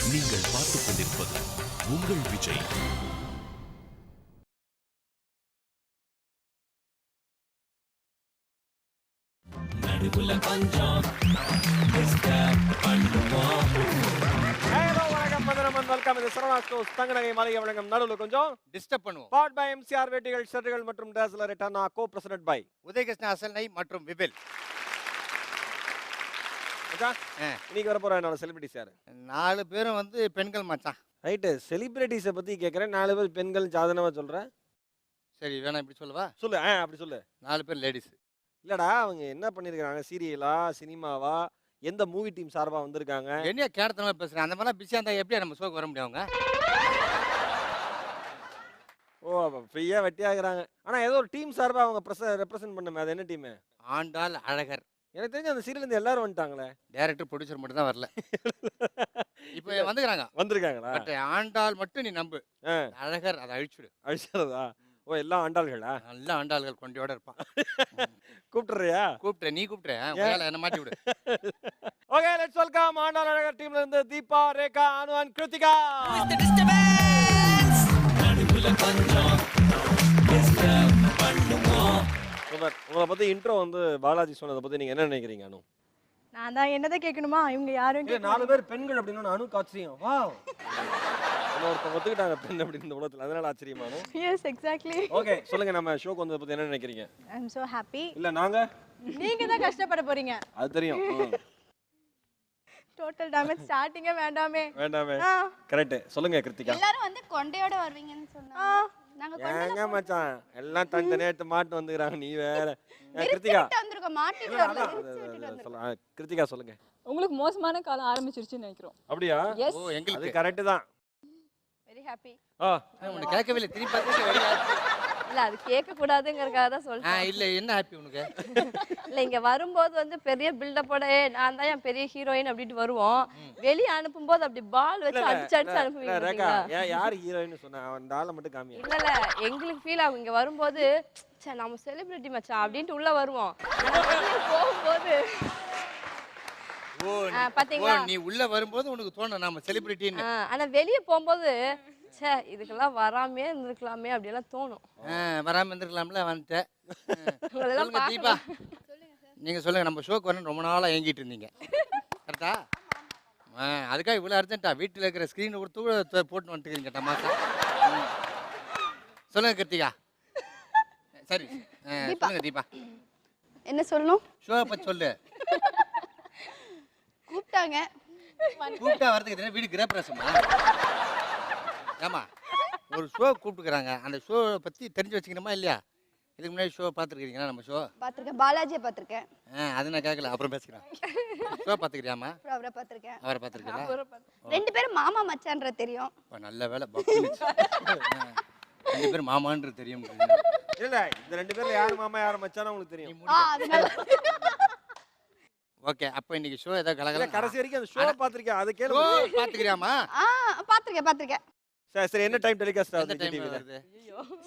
நீங்கள் பார்த்துக் கொண்டிருப்பது உங்கள் விஜய். நடுவுல கொஞ்சம் வெல்கம். இது சரவணா ஸ்டோர்ஸ் தங்கநகை மாளிகை வழங்கும் நடுவுல கொஞ்சம் டிஸ்டர்ப் பண்ணுவோம். பார்ட் பை எம்சிஆர் வேட்டிகள் ஷர்ட்டுகள் மற்றும் Dazzler return co presented by Udayakrishna அசல்னை மற்றும் விபில். இன்னைக்கு வர போற என்னோட செலிபிரிட்டிஸ் யாரு? 4 பேரும் வந்து பெண்கள் மச்சான். ரைட்டு, செலிபிரிட்டிஸை பத்தி கேட்கறேன். 4 பேர் பெண்கள் சாதனமா சொல்றேன். சரி வேணா இப்படி சொல்லவா? சொல்லு. அப்படி சொல்லு. 4 பேர் லேடிஸ். இல்லடா, அவங்க என்ன பண்ணிருக்காங்க? சீரியலா, சினிமாவா, எந்த மூவி டீம் சார்பா வந்திருக்காங்க? என்ன கேடத்தனமா பேசுறேன்? அந்த மாதிரிலாம் பிஸியா இருந்தா எப்படி நம்ம ஷோக்கு வர முடியும்? அவங்க ஃப்ரீயா வெட்டியாகிறாங்க. ஆனா ஏதோ ஒரு டீம் சார்பா அவங்க ரெப்ரசென்ட் பண்ணுமே, அது என்ன டீம்? ஆண்டாள் அழகர். எனக்கு தெரிஞ்ச அந்த சீரியல் இருந்து எல்லாரும் வந்துட்டாங்களே. டைரக்டர் ப்ரொடியூசர் மட்டும் தான் வரல. இப்போ வந்திருக்காங்களா? பட் ஆண்டாள் மட்டும் நீ நம்பு. அழகர் அதை அழிச்சிடுறதா? எல்லாம் ஆண்டாள்களா? நல்ல ஆண்டாள்கள் கொண்டியோட இருப்பான். கூப்பிட்டுறியா? நீ கூப்பிட்டுற என்ன மாட்டி விடு. Okay, let's welcome Andal Azhagar டீம்ல இருந்து தீபா, ரேகா, அனு அண்ட் கிருத்திகா. உங்களை பத்தி இன்ட்ரோ வந்து பாலாஜி சொன்னதை பத்தி நீங்க என்ன நினைக்கிறீங்க அனு? நான் தான் என்னதை கேட்கணுமா? இவங்க யாரும் 4 பேர் பெண்கள் அப்படின்னு அனு ஆச்சரியம். வாவ், ஒருத்தர் ஒத்துக்கிட்டாங்க பெண் அப்படின்னு இந்த உலகத்துல, அதனால ஆச்சரியமானு. Yes exactly. ஓகே, சொல்லுங்க, நம்ம ஷோக்கு வந்ததை பத்தி என்ன நினைக்கிறீங்க? ஐ அம் சோ ஹாப்பி. இல்ல நாங்க நீங்க தான் கஷ்டப்பட போறீங்க, அது தெரியும். டோட்டல் டேமேஜ் ஸ்டார்டிங்கே வேண்டாமே. கரெக்ட். சொல்லுங்க கிருத்திகா. எல்லாரும் வந்து கொண்டையோட வருவீங்கன்னு சொன்னாங்க. நாங்க ஏங்க மச்சான், எல்லாம் தனித்தனியா எடுத்து மாட்டு வந்துக்கறாங்க. நீ வேற. கிருத்திகா வந்திருக்க மாட்டிட்டு வரல. கிருத்திகா சொல்லுங்க. உங்களுக்கு மோசமான காலம் ஆரம்பிச்சிருச்சுன்னு நினைக்கிறோம். அப்படியா? ஓ, எங்களுக்கு அது கரெக்ட் தான். Very happy. உனக்கு கேட்கவே இல்லை. திருப்பி பார்த்து வெரி ஹாப்பி. இல்ல, அது கேட்க கூடாதுங்கறதுக்காக தான் சொல்றேன். இல்ல என்ன ஹாப்பி உனக்கு? இல்ல, இங்க வரும்போது வந்து பெரிய பில்டப்போட நான் தான் பெரிய ஹீரோயின் அப்படிட்டு வருவோம். வெளிய அனுப்பும்போது அப்படி பால் வச்சு அடிச்சு அனுப்புவீங்க. ரேகா, யார் ஹீரோயின் சொன்னா? அந்த ஆளை மட்டும் காமியா. இல்ல, எங்களுக்கு ஃபீல் ஆகும் இங்க வரும்போது, சே நம்ம செலிபிரிட்டி மச்சான் அப்படின்ட்டு உள்ள வருவோம். போகும்போது பாத்தீங்களா, நீ உள்ள வரும்போது உனக்கு தோணும் நாம செலிபிரிட்டின்னு. ஆனா வெளிய போகும்போது சே இதுக்கெல்லாம் வராமே இருந்திருக்கலாமே அப்படி எல்லாம் தோணும். வராம இருந்திருக்கலாம்ல. வந்துட்டேன். சொல்லுங்க தீபா, நீங்க சொல்லுங்க. நம்ம ஷோக்கு வரணும் ரொம்ப நாளா ஏங்கிட்டு இருந்தீங்க, கரெக்டா? அதுக்காக இவ்வளவு அர்ஜென்ட்டா வீட்டுல இருக்கிற ஸ்கிரீன் கொடுத்து போட்டு வந்துட்டுக்கிறீங்க டமாசா. சொல்லுங்க கிருத்திகா. சரி சொல்லுங்க தீபா. என்ன சொல்லணும்? ஷோ பத்தி சொல்லு. கூப்பிட்டா வரதுக்கு வீடு கிரகப்பிரவேசமா? ஆமா, ஒரு ஷோ கூப்பிட்டுக்கிறாங்க. அந்த ஷோ பத்தி தெரிஞ்சு வச்சுக்கணுமா இல்லையா? இதுக்கு முன்னாடி ஷோ பார்த்துருக்கீங்களா? நம்ம ஷோ பார்த்துருக்கேன். பாலாஜியை பார்த்துருக்கேன். அது நான் கேட்கல, அப்புறம் பேசிக்கிறேன். ஷோ பார்த்துக்கிறியாமா? அவரை பார்த்துருக்கேன். அவரை பார்த்துருக்கீங்களா? 2 பேரும் மாமா மச்சான்ற தெரியும். நல்ல வேலை. 2 பேரும் மாமான்றது தெரியும். இல்ல, இந்த 2 பேர்ல யார் மாமா யார் மச்சான் உங்களுக்கு தெரியும். ஓகே, அப்ப இன்னைக்கு ஷோ ஏதோ கலகல. கடைசி வரைக்கும் அந்த ஷோ பாத்துக்கிறியா? அது கேளு. பாத்துக்கிறியாமா? பாத்துருக்கேன். சரி, என்ன டைம் டெலிகாஸ்ட் ஆகுது? விஜய் டிவில.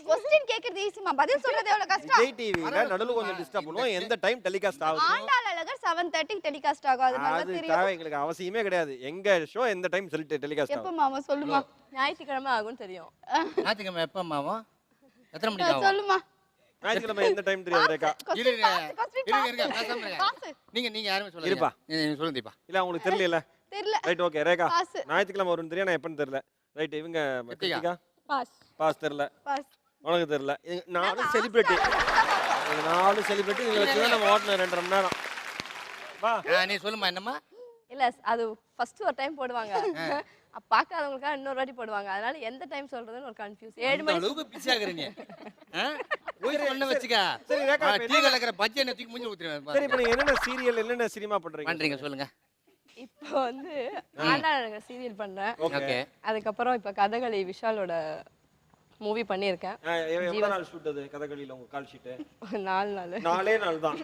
क्वेश्चन கேக்குறது ஈஸிமா, பதில் சொல்றது எவ்வளவு கஷ்டம். விஜய் டிவில நடுவுல கொஞ்சம் டிஸ்டர்ப் பண்ணுவோம். எந்த டைம் டெலிகாஸ்ட் ஆகுது? ஆண்டாள் அழகர் 7:30 க்கு டெலிகாஸ்ட் ஆகும். அது நல்லா தெரியும். அது எங்களுக்கு அவசியமே கிடையாது. எங்க ஷோ எந்த டைம் சொல்லிட்டு டெலிகாஸ்ட் ஆகும். எப்ப மாமா சொல்லுமா? ஞாயிற்றுக்கிழமை ஆகும்னு தெரியும். ஞாயிற்றுக்கிழமை எப்ப மாமா? எத்தனை மணிக்கு ஆகும்? சொல்லுமா? ஞாயிற்றுக்கிழமை எந்த டைம் தெரியாது ரேகா. இருங்க நீங்க யாருமே சொல்லுங்க. இருப்பா, நீங்க சொல்லுங்க தீபா. இல்ல உங்களுக்கு தெரியல. Right, okay Rekha. ஞாயிற்றுக்கிழமை வரும்னு தெரியும், நான் எப்பன்னு தெரியல. ரைட், இவங்க கிருத்திகா பாஸ் தெரியல. உனக்கு தெரியல. 4 செலிபிரிட்டி. 4 செலிபிரிட்டி நீங்க வச்சு தான் நம்ம ஓட்டணும் 2.5 மணி நேரம். வா, நீ சொல்லுமா. என்னம்மா? இல்ல, அது ஃபர்ஸ்ட் ஒரு டைம் போடுவாங்க, பார்க்காதவங்களுக்காக இன்னொரு வாட்டி போடுவாங்க. அதனால எந்த டைம் சொல்றதுன்னு ஒரு கன்ஃபியூஸ். 7 மணி அளவுக்கு பிஸி ஆகுறீங்க. போய் பண்ண வச்சுக்க. சரி ரேகா, டீ கலக்கற பச்சை நெத்திக்கு மூஞ்சி ஊத்துறேன். சரி, இப்போ நீங்க என்னென்ன சீரியல் என்னென்ன சினிமா பண்றீங்க சொல்லுங்க. இப்போ வந்து ஆண்டாள் அழகர் சீரியல் பண்றேன். ஓகே. அதுக்கப்புறம் இப்போ கதகளி விஷாலோட மூவி பண்ணியிருக்கேன். எவ்வளவு நாள் ஷூட் அது கதகளில உங்க கால் ஷீட்? 4 நாள் தான்.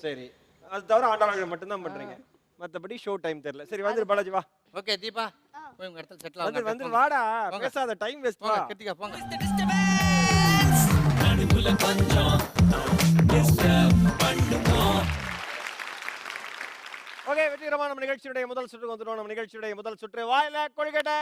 சரி, அது தவிர ஆண்டாள் அழகர் மட்டும் தான் பண்றீங்க, மத்தபடி ஷோ டைம் தெரியல. சரி வந்துரு பாலாஜி, வா. ஓகே தீபா, போய் உங்க இடத்துல செட்டில் ஆகுங்க. வந்து வாடா, பேசாத, டைம் வேஸ்ட். வா கிருத்திகா போங்க. நடுவுல கொஞ்சம் டிஸ்டர்ப் பண்ணுவோம். ஓகே, வெற்றிகரமான நம்ம நிகழ்ச்சியுடைய முதல் சுற்றுக்கு வந்துடும். நம்ம நிகழ்ச்சியுடைய முதல் சுற்று வாயில கொழுக்கட்டை.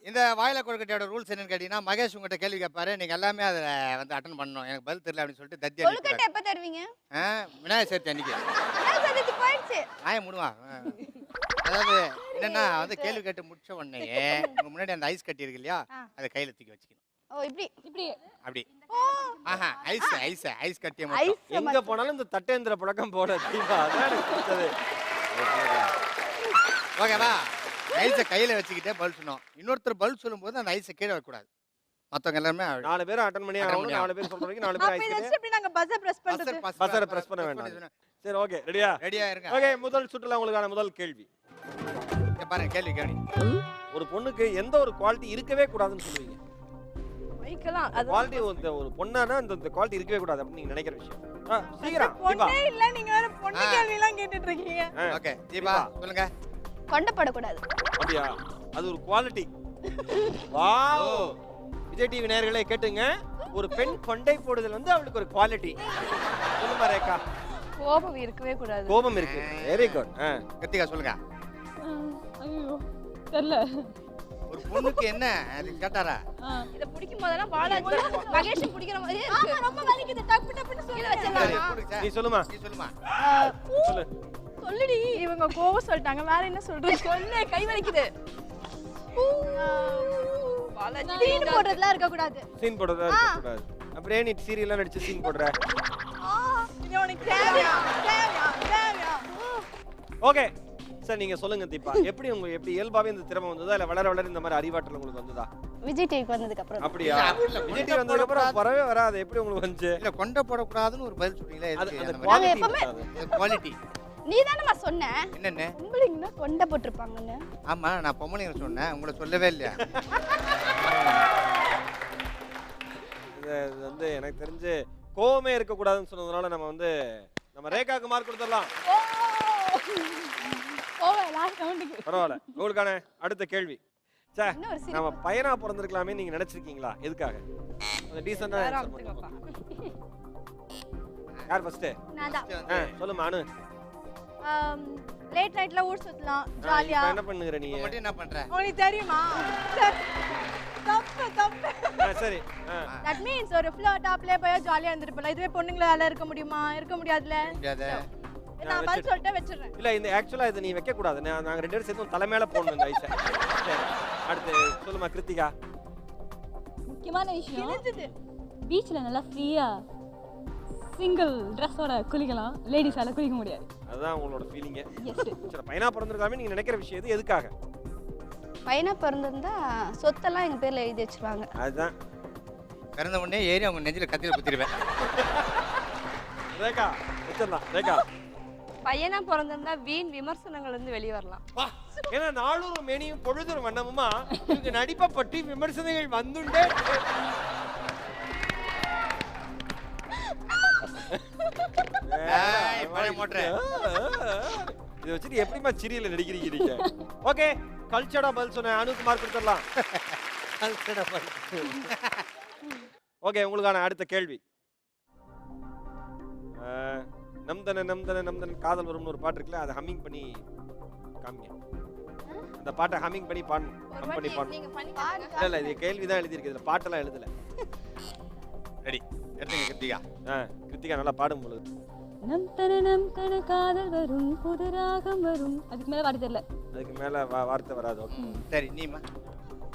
இந்த வாயில கொழுக்கட்டையோட ரூல்ஸ் என்னன்னு கேட்டீங்கன்னா, மகேஷ் உங்ககிட்ட கேள்வி கேட்பாரு, நீங்க எல்லாமே அதை வந்து அட்டன் பண்ணணும். எனக்கு பதில் தெரியல அப்படின்னு சொல்லிட்டு தத்தி கொழுக்கட்டை எப்ப தருவீங்க? விநாயகர் சதுர்த்தி அன்னைக்கு. விநாயகர் சதுர்த்தி போயிடுச்சு. நாயை முடுவா. அதாவது என்னன்னா வந்து கேள்வி கேட்டு முடிச்ச உடனே உங்க முன்னாடி அந்த ஐஸ் கட்டி இருக்கு இல்லையா, அதை கையில தூக்கி வச்சுக்கணும். ஓ இப்படி இப்படி அப்படி. ஆஹா, ஐஸ் கட்டிய மட்டும். எங்க போனாலும் இந்த தட்டேந்திர பழக்கம் போட தீபா. அதான் எனக்கு பிடிச்சது. ஓகேவா? ஐஸை கையில வச்சுக்கிட்டே பதில் சொல்லணும். இன்னொருத்தர் பதில் சொல்லும்போது அந்த ஐஸை கீழே வைக்கக்கூடாது. மத்தவங்க எல்லாருமே 4 பேர் அட்டெண்ட் பண்ணி ஆகணும். 4 பேர் சொல்ற வரைக்கும் 4 பேர் அப்ப ஐஸ் நெக்ஸ்ட் எப்படி நாங்க பஸர் பிரஸ் பண்றது? பஸரை பிரஸ் பண்ண வேண்டாம். சரி, ஓகே, ரெடியா? ரெடியா இருங்க. ஓகே, முதல் சுற்றுல உங்களுக்கான முதல் கேள்வி. இங்க பாருங்க, கேள்வி கேளு. ஒரு பொண்ணுக்கு எந்த ஒரு குவாலிட்டி இருக்கவே கூடாதுன்னு சொல்லுவீங்க? வைக்கலாம் அது குவாலிட்டி ஒரு பொண்ணானா அந்த குவாலிட்டி இருக்கவே கூடாது அப்படின்னு நீங்க நினைக்கிற விஷயம். சீக்கிரம் தீபா. பொண்ணே இல்ல, நீங்க வேற பொண்ணு கேள்வி எல்லாம் கேட்டுட்டு இருக்கீங்க. ஓகே தீபா சொல்லுங்க. கொண்டப்படக்கூடாது. அப்படியா? அது ஒரு குவாலிட்டி. வாவ். விஜய் டிவி நேயர்களே கேட்டுங்க, ஒரு பெண் கொண்டை போடுதல் வந்து அவளுக்கு ஒரு குவாலிட்டி. சொல்லுமா ரேகா? கோபம் இருக்கவே கூடாது. கோபம் இருக்கு. Very good. கத்திகா சொல்லுங்க. ஐயோ தெரியல. ஒரு பொண்ணுக்கு என்ன அது கேட்டாரா? இத பிடிக்கும் போதெல்லாம் பாலாஜி மகேஷ் பிடிக்கிற மாதிரியே இருக்கு. ரொம்ப வலிக்குது. டப்பு டப்புன்னு கீழ சொல்லுங்க. வச்சிடலாம். நீ சொல்லுமா? நீ சொல்லுமா. சொல்லு. சொல்லுடி. இவங்க கோவம் சொல்லிட்டாங்க. வேற என்ன சொல்றது? சொல்லு, கை வலிக்குது. பாலாஜி சீன் போடுறதுலாம் இருக்க கூடாது. சீன் போடுறதா இருக்க கூடாது. அப்படியே நீ சீரியல்லாம் நடிச்சு சீன் போடுற. இது உனக்கு தேவையா? தேவையா? ஓகே சார், நீங்க சொல்லுங்க தீபா. எப்படி இயல்பாவே இந்த திறமை வந்ததா இல்ல வளர வளர இந்த மாதிரி அறிவாற்றல் உங்களுக்கு வந்ததா? விஜய் டிவிக்கு வந்ததுக்கு அப்புறம். அப்படியா? விஜய் டிவி வந்ததுக்கு அப்புறம் வரவே வராது. எப்படி உங்களுக்கு வந்துச்சு? இல்ல கொண்ட போடக்கூடாதுன்னு ஒரு பதில் சொல்றீங்களா? அது அந்த எதுக்கு? குவாலிட்டி. குவாலிட்டி. நீ தானேமா சொன்ன என்னன்னு? பொம்பளைங்கன்னா கொண்டை போட்டிருப்பாங்கன்னு. ஆமா, நான் பொம்பளைங்க சொன்னேன், உங்களை சொல்லவே இல்லையா? இது வந்து எனக்கு தெரிஞ்சு கோவமே இருக்க கூடாதுன்னு சொன்னதுனால நம்ம ரேகாக்கு மார்க் கொடுத்துடலாம். லாஸ்ட் ரவுண்டுக்கு. பரவாயில்ல. உங்களுக்கான அடுத்த கேள்வி. சார், இன்னும் ஒரு நம்ம பையனா பிறந்திருக்கலாமே நீங்க நினைச்சிருக்கீங்களா? எதுக்காக? அந்த டீசன்ட்டா ஆன்சர் பண்ணுங்க. யார் ஃபர்ஸ்ட்? நான் தான். சொல்லுமா அனு. லேட் நைட்ல ஊர் சுத்தலாம் ஜாலியா. என்ன பண்ணுகிற நீ? இப்ப மட்டும் என்ன பண்ற? உங்களுக்கு தெரியுமா? தப்பு. சரி. தட் மீன்ஸ் ஒரு ஃப்ளோர் டாப்ல போய் ஜாலியா இருந்திருப்பல. இதுவே பொண்ணுங்களால இருக்க முடியுமா? இருக்க முடியாதுல. முடியாது. நான் பதில் சொல்லிட்டு வெச்சிடுறேன். இல்ல, இந்த ஆக்சுவலா இது நீ வைக்க கூடாது. நாங்க 2 பேரும் சேர்ந்து தலை மேல போடணும் இந்த ஐஸை. சரி, அடுத்து சொல்லுமா கிருத்திகா. முக்கியமான விஷயம், கிழிஞ்சது. பீச்ல நல்லா ஃப்ரீயா சிங்கிள் ட்ரெஸ்ஸோட குளிக்கலாம். லேடிஸால குளிக்க முடியாது. அதுதான் உங்களோட ஃபீலிங். எஸ். சரி, பையனா பிறந்திருக்கலாமே நீங்க நினைக்கிற விஷயம் இது எதுக்காக? பையனா பிறந்திருந்தா சொத்தெல்லாம் எங்க பேர்ல எழுதி வச்சிருவாங்க. அதுதான். பிறந்த உடனே ஏறி அவங்க நெஞ்சில கத்தியில குத்திடுவேன். ரேகா வச்சிடலாம். ரேகா, பையனா பிறந்திருந்தா வீண் விமர்சனங்கள் இருந்து வெளியே வரலாம். ஏன்னா நாளொரு மேனியும் பொழுதொரு வண்ணமுமா இவங்க நடிப்பை பற்றி விமர்சனங்கள் வந்துண்டே. இதை வச்சுட்டு எப்படிமா சிரியில நடிக்கிறீங்க நீங்க? ஓகே, கல்ச்சரா பதில் சொன்ன அனுக்கு மார்க் கொடுத்துடலாம். ஓகே, உங்களுக்கான அடுத்த கேள்வி. நம்தன காதல் வரும்னு ஒரு பாட்டு இருக்குல்ல, அதை ஹம்மிங் பண்ணி காமிங்க. அந்த பாட்டை ஹம்மிங் பண்ணி பாடணும். ஹம் பண்ணி பாடணும். நீங்க பண்ணி பாருங்க. இல்ல, இது கேள்விதான் எழுதி இருக்கு, இதுல பாட்டெல்லாம் எழுதல. ரெடி, எடுத்துங்க கிருத்திகா. கிருத்திகா நல்லா பாடும் பொழுது. நம் தன காதல் வரும், புது ராகம் வரும். அதுக்கு மேல வார்த்தை தெரியல. அதுக்கு மேல வார்த்தை வராது. ஓகே, சரி நீமா.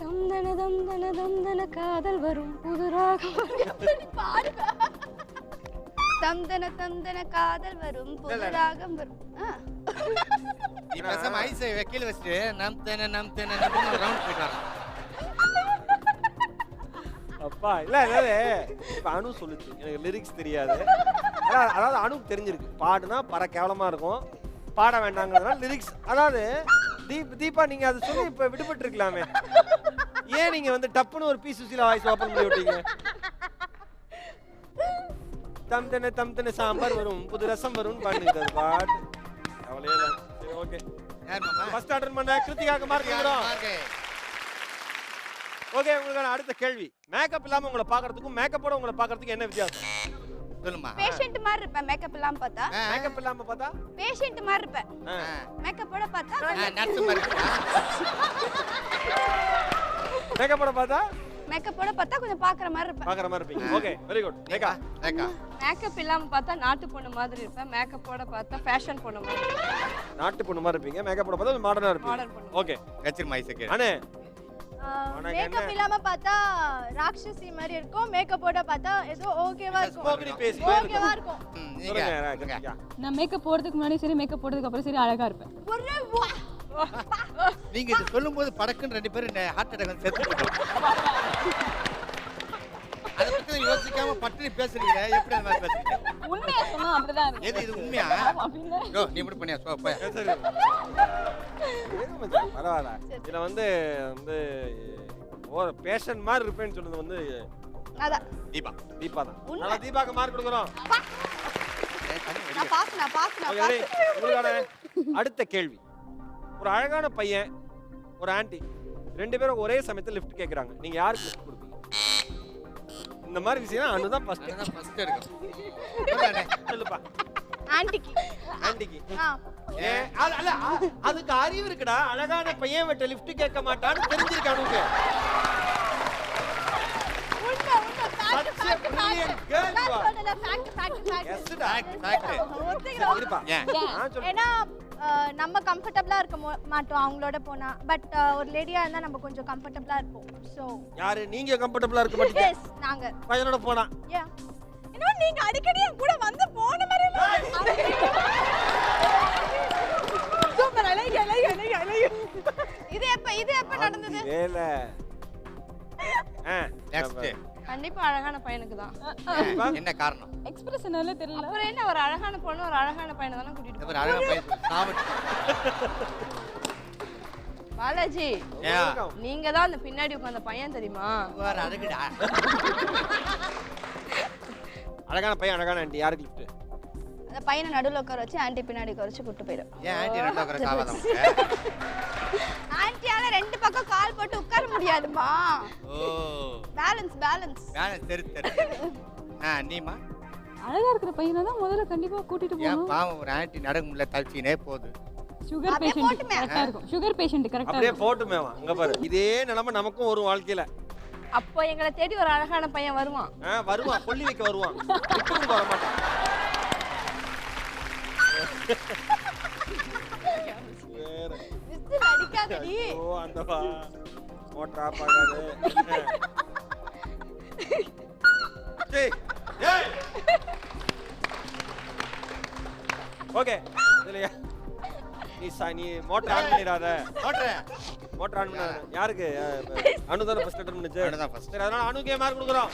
தம்தன காதல் வரும், புது ராகம் வரும். பாருங்க. தம்தன காதல் வரும், புது ராகம் வரும். நீ பேசாம ஐஸை கீழ வச்சிட்டு நம் தேன ரவுண்ட் போயிட்டு வரலாம். அப்பா இல்ல, அதாவது இப்ப அனு சொல்லுச்சு எனக்கு லிரிக்ஸ் தெரியாது. அதாவது அனுக்கு தெரிஞ்சிருக்கு, பாடுனா பர கேவலமா இருக்கும், பாட வேண்டாங்கிறதுனால லிரிக்ஸ். அதாவது தீபா நீங்க அதை சொல்லி இப்ப விடுபட்டு இருக்கலாமே. ஏன் நீங்க டப்புன்னு ஒரு பி சுசீலா வாய்ஸ் ஓபன் பண்ணி விட்டீங்க? தம்தன சாம்பார் வரும், புது ரசம் வரும் பாடுங்க பாட்டு. அவளே தான். சரி, ஓகே. யார் மாமா? ஃபர்ஸ்ட் அட்டெண்ட் பண்ண கிருத்திகாக்கு மார்க் கொடுறோம். ஓகே, உங்களுக்கான அடுத்த கேள்வி. மேக்கப் இல்லாம உங்களை பார்க்கிறதுக்கும் மேக்கப்போட உங்களை பார்க்கிறதுக்கும் என்ன வித்தியாசம்? சொல்லுமா. பேஷண்ட் மாதிரி இருப்பேன் மேக்கப் இல்லாம பார்த்தா. மேக்கப் இல்லாம பார்த்தா பேஷண்ட் மாதிரி இருப்பேன். மேக்கப்போட பார்த்தா நர்ஸ் மாதிரி இருக்கா? மேக்கப்போட பார்த்தா மேக்கப்போட பார்த்தா கொஞ்சம் பாக்குற மாதிரி இருப்பேன். பார்க்குற மாதிரி இருப்பீங்க. Okay, very good. Rekha. Rekha. Makeup இல்லாம பார்த்தா நாட்டு பொண்ணு மாதிரி இருப்பேன், மேக்கப்போட பார்த்தா ஃபேஷன் பொண்ணு மாதிரி இருப்பேன். நாட்டு பொண்ணு மாதிரி இருப்பீங்க, மேக்கப்போட பார்த்தா மாடர்னா இருப்பீங்க. மாடர்ன் பொண்ணு. ஓகே, கச்சிர் மைசக்கே. அண்ணே மேக்கப் இல்லாம பார்த்தா ராட்சசி மாதிரி இருக்கும், மேக்கப்போட பார்த்தா ஏதோ ஓகேவா இருக்கும். ஸ்மோக்கி பேஸ் ஓகேவா இருக்கும். நீங்க சொல்லுங்க. நான் மேக்கப் போடுறதுக்கு முன்னாடி சரி, மேக்கப் போடுறதுக்கு அப்புறம் சரி அழகா இருப்பேன். நீங்க இது சொல்லும்போது படக்குன்னு 2 பேரும் ஹார்ட் அட்டாக் வந்து செத்துட்டோம். அத பத்தி யோசிக்காம பட்டுனி பேசுறீங்க. எப்படி அந்த மாதிரி பேசுறீங்க? உண்மையா சொன்னா அப்படிதான் இருக்கு. எது இது உண்மையா? அப்படின்னா யோ நீ இப்படி பண்ணியா? சோ போய். சரி. இருங்க மச்சான், பரவாயில்ல. இதுல வந்து ஒரு பேஷன் மாதிரி இருப்பேன்னு சொன்னது வந்து அதான் தீபா. தீபா தான். நல்லா தீபாக்கு மார்க் கொடுக்குறோம். நான் பாக்கணும். ஓகே, உங்களுக்கான அடுத்த கேள்வி. ஒரு அழகான பையன், ஒரு ஆன்ட்டி 2 பேரும் ஒரே சமயத்துல லிஃப்ட் கேக்குறாங்க. நீங்க யாருக்கு லிஃப்ட் கொடுப்பீங்க? இந்த மாதிரி விஷயம் அனுதான் ஃபர்ஸ்ட். அதுதான் ஃபர்ஸ்ட் எடுக்கும். சொல்லுப்பா. ஆன்ட்டிக்கு. ஆன்ட்டிக்கு. அதுக்கு அறிவு இருக்குடா. அழகான பையன் விட்டு லிஃப்ட் கேட்க மாட்டான்னு தெரிஞ்சிருக்கு அவனுக்கு. நம்ம கம்ஃபர்டபிளா இருக்க மாட்டோம் அவங்களோட போனா, பட் ஒரு லேடியா இருந்தா நம்ம கொஞ்சம் கம்ஃபர்டபிளா இருப்போம். சோ யாரு நீங்க கம்ஃபர்டபிளா இருக்க மாட்டீங்க? எஸ், நாங்க பையனோட போனா. யா இன்னும் நீங்க அடிக்கடி என் கூட வந்து போன மாதிரி சூப்பர். அலை இது எப்ப நடந்தது? வேல நெக்ஸ்ட். கண்டிப்பா அழகான பையனுக்கு தான். என்ன காரணம்? எக்ஸ்பிரஷன் எல்லாம் தெரியல. அப்புறம் என்ன, ஒரு அழகான பொண்ணு ஒரு அழகான பையனை தானே கூட்டிட்டு இவர் அழகா பையன் சாவட். பாலாஜி, ஏன் நீங்க தான் அந்த பின்னாடி உட்கார்ந்த பையன் தெரியுமா? வேற அழகுடா. அழகான பையன் அழகான ஆண்டி யாருக்கு லிஃப்ட்? அந்த பையனை நடுவுல உட்கார வச்சு ஆன்ட்டி பின்னாடி உட்கார வச்சு கூட்டு போயிடும். ஏன் ஆண்டி ரெண்டா கரெக்ட் ஆவாதா? ஆன்ட்டியால 2 பக்கம் கால் போட்டு உட்கார முடியாதுமா. ஓ பேலன்ஸ். வேணாம் தெரி. நீமா அழகா இருக்கிற பையனை தான் முதல்ல கண்டிப்பா கூட்டிட்டு ஏன் போகணும். பாவம் ஒரு ஆண்டி நடக்க முடியல தள்ளினே போகுது. சுகர் பேஷண்ட் கரெக்டா இருக்கும். சுகர் பேஷண்ட் கரெக்டா அப்படியே இருக்கும். போட்டுமேவா. அங்க பாரு, இதே நிலைமை நமக்கும் ஒரு வாழ்க்கையில. அப்போ எங்களை தேடி ஒரு அழகான பையன் வருவான். வருவான், கொல்லி வைக்க வருவான். விட்டு வர மாட்டான். விசில் அடிக்காதடி. ஓ அந்த வா மோட்டரா பாக்காது. டேய் டேய். ஓகே, இதுலயா நீ மோட்டர் ஆன் பண்ணிராத. மோட்டர் ஆன் பண்ணாத. யாருக்கு? அனு தான ஃபர்ஸ்ட் அட்டெம்ப்ட் பண்ணுச்சு. அனு தான் first. சரி, அதனால அனுக்கே மார்க் கொடுக்குறோம்.